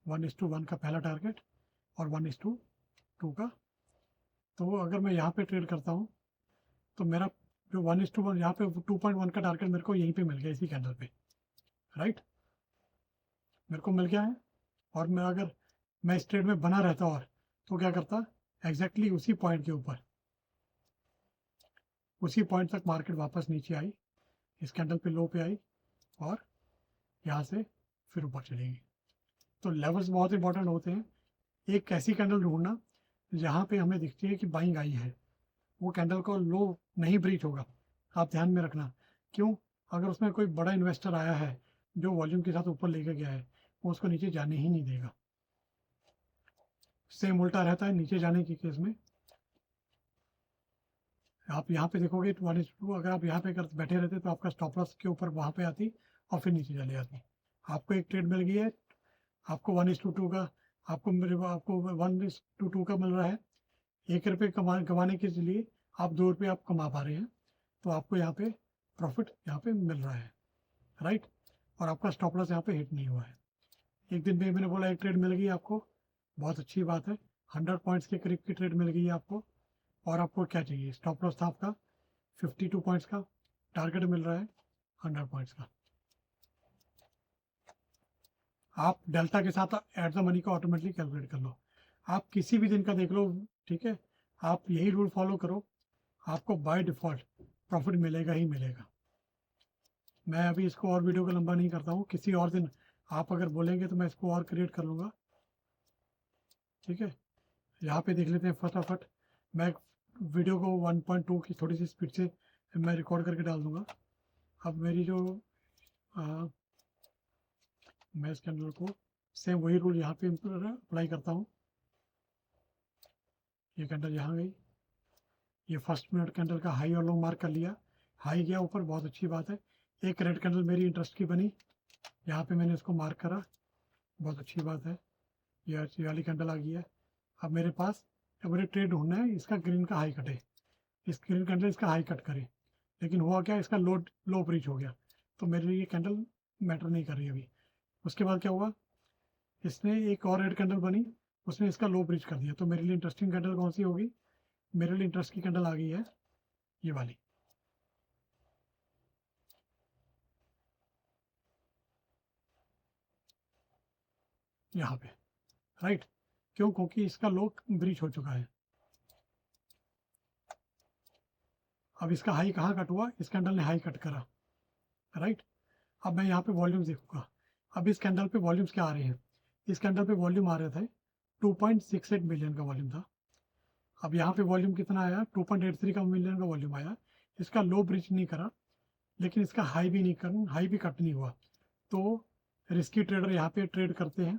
1:1 का पहला टारगेट और 1:2 का। तो अगर मैं यहाँ पे ट्रेड करता हूँ तो मेरा जो 1:1 यहाँ पे 2.1 का टारगेट मेरे को यहीं पे मिल गया, इसी कैंडल पे, राइट, मेरे को मिल गया है। और मैं अगर मैं इस ट्रेड में बना रहता और तो क्या करता, एग्जैक्टली उसी पॉइंट के ऊपर, उसी पॉइंट तक मार्केट वापस नीचे आई, इस कैंडल पे लो पे आई और यहाँ से फिर ऊपर चलेगी। तो लेवल्स बहुत इंपॉर्टेंट होते हैं। एक ऐसी कैंडल ढूंढना जहाँ पे हमें दिखती है कि बाइंग आई है, वो कैंडल को लो नहीं ब्रीच होगा, आप ध्यान में रखना। क्यों, अगर उसमें कोई बड़ा इन्वेस्टर आया है जो वॉल्यूम के साथ ऊपर लेके गया है, वो उसको नीचे जाने ही नहीं देगा। सेम उल्टा रहता है नीचे जाने के केस में। आप यहाँ पे देखोगे 1:2, अगर आप यहाँ पे कर बैठे रहते तो आपका स्टॉप लॉस के ऊपर वहाँ पे आती और फिर नीचे चले जाती। आपको एक ट्रेड मिल गई है, आपको 1:2 का, आपको 1:2 का मिल रहा है। 1 रुपये कमाने के लिए आप 2 रुपये आप कमा पा रहे हैं, तो आपको यहाँ पे प्रॉफिट यहाँ पे मिल रहा है, राइट। और आपका स्टॉप लॉस यहाँ पे हिट नहीं हुआ है। एक दिन में मैंने बोला एक ट्रेड मिल गई आपको, बहुत अच्छी बात है। 100 पॉइंट्स के करीब की ट्रेड मिल गई है आपको। और आपको क्या चाहिए, स्टॉप लॉस था आपका 52 पॉइंट्स का, टारगेट मिल रहा है 100 पॉइंट्स का। आप डेल्टा के साथ एट द मनी को ऑटोमेटिकली कैलकुलेट कर लो, आप किसी भी दिन का देख लो, ठीक है। आप यही रूल फॉलो करो, आपको बाय डिफ़ॉल्ट प्रॉफिट मिलेगा ही मिलेगा। मैं अभी इसको और वीडियो को लंबा नहीं करता हूँ, किसी और दिन आप अगर बोलेंगे तो मैं इसको और क्रिएट कर लूँगा, ठीक है। यहाँ पे देख लेते हैं फटाफट। मैं वीडियो को 1.2 की थोड़ी सी स्पीड से मैं रिकॉर्ड करके डाल दूँगा। अब मेरी जो मैं इस कैंडल को सेम वही रूल यहाँ पे अप्लाई करता हूँ। ये कैंडल यहाँ गई, ये फर्स्ट मिनट कैंडल का हाई और लो मार्क कर लिया, हाई गया ऊपर, बहुत अच्छी बात है। एक रेड कैंडल मेरी इंटरेस्ट की बनी, यहाँ पे मैंने इसको मार्क करा, बहुत अच्छी बात है। ये वाली कैंडल आ गई है। अब मेरे पास मुझे ट्रेड ढूंढना है, इसका ग्रीन का हाई कटे, इस ग्रीन कैंडल इसका हाई कट करे, लेकिन हुआ क्या, इसका लो ब्रीच हो गया, तो मेरे लिए ये कैंडल मैटर नहीं कर रही अभी। उसके बाद क्या हुआ, इसने एक और रेड कैंडल बनी, उसने इसका लो ब्रीच कर दिया, तो मेरे लिए इंटरेस्टिंग कैंडल कौन सी होगी, मेरे लिए इंटरेस्ट की कैंडल आ गई है ये वाली, यहाँ पे, राइट। क्यों, क्योंकि इसका लो ब्रीच हो चुका है। अब इसका हाई कहाँ कट हुआ, इस कैंडल ने हाई कट करा, राइट। अब मैं यहाँ पे वॉल्यूम्स देखूंगा, अब इस कैंडल पे वॉल्यूम्स क्या आ रहे हैं, इस कैंडल पे वॉल्यूम आ रहे थे 2.68 मिलियन का वॉल्यूम था। अब यहाँ पे वॉल्यूम कितना आया, 2.83 का मिलियन का वॉल्यूम आया। इसका लो ब्रिज नहीं करा, लेकिन इसका हाई भी नहीं कर, हाई भी कट नहीं हुआ। तो रिस्की ट्रेडर यहाँ पे ट्रेड करते हैं,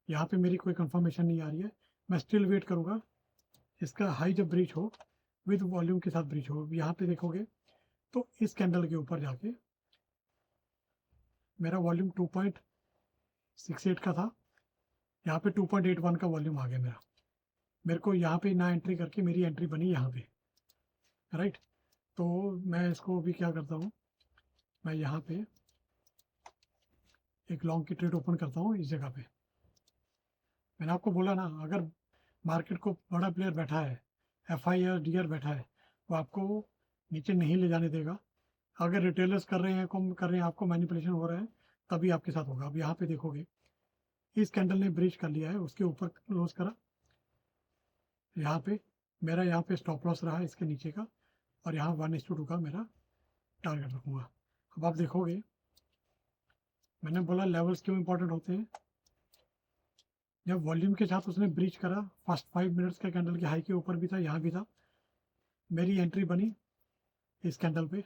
यहाँ पे मेरी कोई कंफर्मेशन नहीं आ रही है, मैं स्टिल वेट करूँगा इसका हाई जब ब्रीच हो, विद वॉल्यूम के साथ ब्रीच हो। यहाँ पे देखोगे तो इस कैंडल के ऊपर जाके मेरा वॉल्यूम 2.68 का था, यहाँ पे 2.81 का वॉल्यूम आ गया मेरा। मेरे को यहाँ पे ना एंट्री करके मेरी एंट्री बनी यहाँ पे, राइट। तो मैं इसको अभी क्या करता हूँ, मैं यहाँ पे एक लॉन्ग की ट्रेड ओपन करता हूँ इस जगह पे। मैंने आपको बोला ना, अगर मार्केट को बड़ा प्लेयर बैठा है, FIR बैठा है, वो आपको नीचे नहीं ले जाने देगा। अगर रिटेलर्स कर रहे हैं, कम कर रहे हैं, आपको मैनिपुलेशन हो रहा है, तभी आपके साथ होगा। अब यहाँ पे देखोगे इस कैंडल ने ब्रीच कर लिया है, उसके ऊपर क्लोज करा, यहाँ पे मेरा यहाँ पे स्टॉप लॉस रहा इसके नीचे का, और यहाँ 1:2 का मेरा टारगेट रखूँगा। अब आप देखोगे, मैंने बोला लेवल्स क्यों इंपॉर्टेंट होते हैं, जब वॉल्यूम के साथ उसने ब्रीच करा, फर्स्ट 5 मिनट्स का कैंडल के हाई के ऊपर भी था, यहाँ भी था, मेरी एंट्री बनी इस कैंडल पे,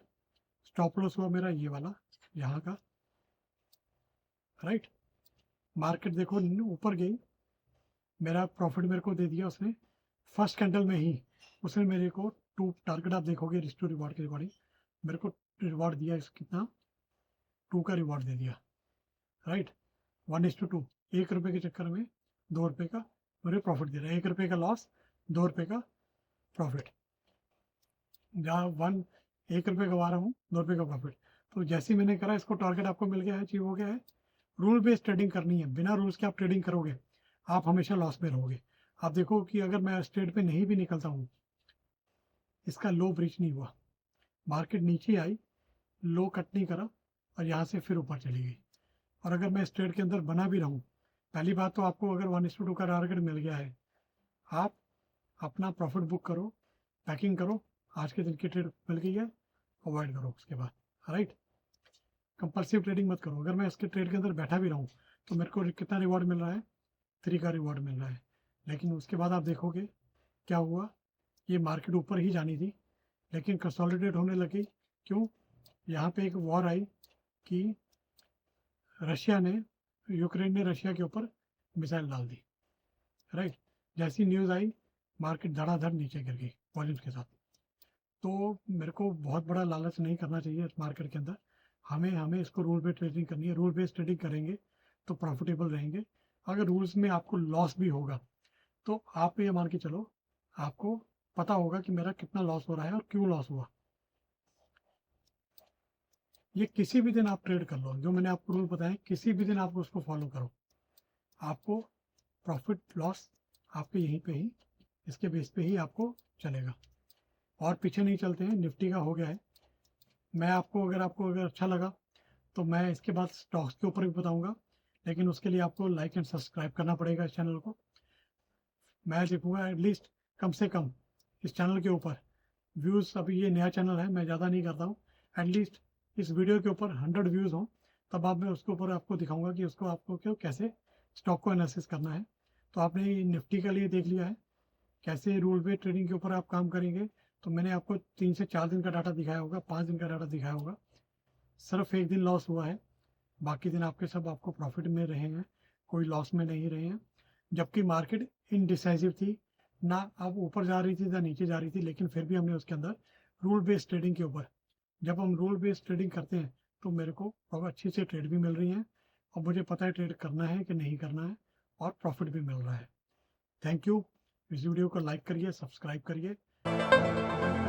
स्टॉप लॉस हुआ मेरा ये वाला यहाँ का, राइट। मार्केट देखो ऊपर गई, मेरा प्रॉफिट मेरे को दे दिया उसने फर्स्ट कैंडल में ही। उसने मेरे को 2 टारगेट, आप देखोगे रिस्क टू रिवॉर्ड के अकॉर्डिंग मेरे को रिवॉर्ड दिया, कितना 2 का रिवॉर्ड दे दिया, राइट। 1:2, 1 रुपये के चक्कर में 2 रुपये का मुझे प्रॉफिट दे रहा है, 1 रुपये का लॉस, 2 रुपये का प्रॉफिट। जहाँ 1 रुपये गवा रहा हूँ, 2 रुपये का प्रॉफिट। तो जैसे ही मैंने करा, इसको टारगेट आपको मिल गया है, अचीव हो गया है। रूल बेस्ड ट्रेडिंग करनी है, बिना रूल्स के आप ट्रेडिंग करोगे आप हमेशा लॉस में रहोगे। आप देखो कि अगर मैं स्ट्रेट पे नहीं भी निकलता हूँ, इसका लो ब्रीच नहीं हुआ, मार्केट नीचे आई, लो कट नहीं करा, और यहाँ से फिर ऊपर चली गई। और अगर मैं स्ट्रेट के अंदर बना भी रहूँ, पहली बात तो आपको अगर 1:2 का टारगेट मिल गया है, आप अपना प्रॉफिट बुक करो, पैकिंग करो, आज के दिन की ट्रेड मिल गई है, अवॉइड करो उसके बाद, राइट। कंपल्सिव ट्रेडिंग मत करो। अगर मैं इसके ट्रेड के अंदर बैठा भी रहूँ तो मेरे को कितना रिवॉर्ड मिल रहा है, 3 का रिवॉर्ड मिल रहा है। लेकिन उसके बाद आप देखोगे क्या हुआ, ये मार्केट ऊपर ही जानी थी, लेकिन कंसोलिडेट होने लगी। क्यों, यहाँ पे एक वॉर आई कि रशिया ने, यूक्रेन ने रशिया के ऊपर मिसाइल डाल दी, राइट। जैसी न्यूज़ आई, मार्केट धड़ाधड़ नीचे गिर गई वॉल्यूम्स के साथ। तो मेरे को बहुत बड़ा लालच नहीं करना चाहिए इस मार्केट के अंदर, हमें हमें इसको रूल बेस्ड ट्रेडिंग करनी है। रूल बेस्ड ट्रेडिंग करेंगे तो प्रॉफिटेबल रहेंगे। अगर रूल्स में आपको लॉस भी होगा तो आप ये मान के चलो, आपको पता होगा कि मेरा कितना लॉस हो रहा है और क्यों लॉस हुआ। ये किसी भी दिन आप ट्रेड कर लो, जो मैंने आपको रूल बताए किसी भी दिन आप उसको फॉलो करो, आपको प्रॉफिट लॉस आपके यहीं पे ही इसके बेस पे ही आपको चलेगा। और पीछे नहीं चलते हैं, निफ्टी का हो गया है। मैं आपको अगर अच्छा लगा तो मैं इसके बाद स्टॉक्स के ऊपर भी बताऊंगा, लेकिन उसके लिए आपको लाइक एंड सब्सक्राइब करना पड़ेगा इस चैनल को। मैं देखूंगा एटलीस्ट कम से कम इस चैनल के ऊपर व्यूज़, अभी ये नया चैनल है, मैं ज़्यादा नहीं करता हूँ, एटलीस्ट इस वीडियो के ऊपर 100 व्यूज़ हों, तब आप मैं उसके ऊपर आपको दिखाऊंगा कि उसको आपको क्यों कैसे स्टॉक को एनालिसिस करना है। तो आपने निफ्टी के लिए देख लिया है कैसे रूल बेस्ड ट्रेडिंग के ऊपर आप काम करेंगे। तो मैंने आपको 3 से 4 दिन का डाटा दिखाया होगा, 5 दिन का डाटा दिखाया होगा। सिर्फ एक दिन लॉस हुआ है, बाकी दिन आपके सब आपको प्रॉफिट में रहे हैं, कोई लॉस में नहीं रहे हैं। जबकि मार्केट इनडिसाइसिव थी, ना अब ऊपर जा रही थी ना नीचे जा रही थी, लेकिन फिर भी हमने उसके अंदर रूल बेस्ड ट्रेडिंग के ऊपर, जब हम रूल बेस्ड ट्रेडिंग करते हैं तो मेरे को बहुत अच्छी से ट्रेड भी मिल रही हैं और मुझे पता है ट्रेड करना है कि नहीं करना है, और प्रॉफिट भी मिल रहा है। Thank you. इस वीडियो को लाइक करिए, सब्सक्राइब करिए और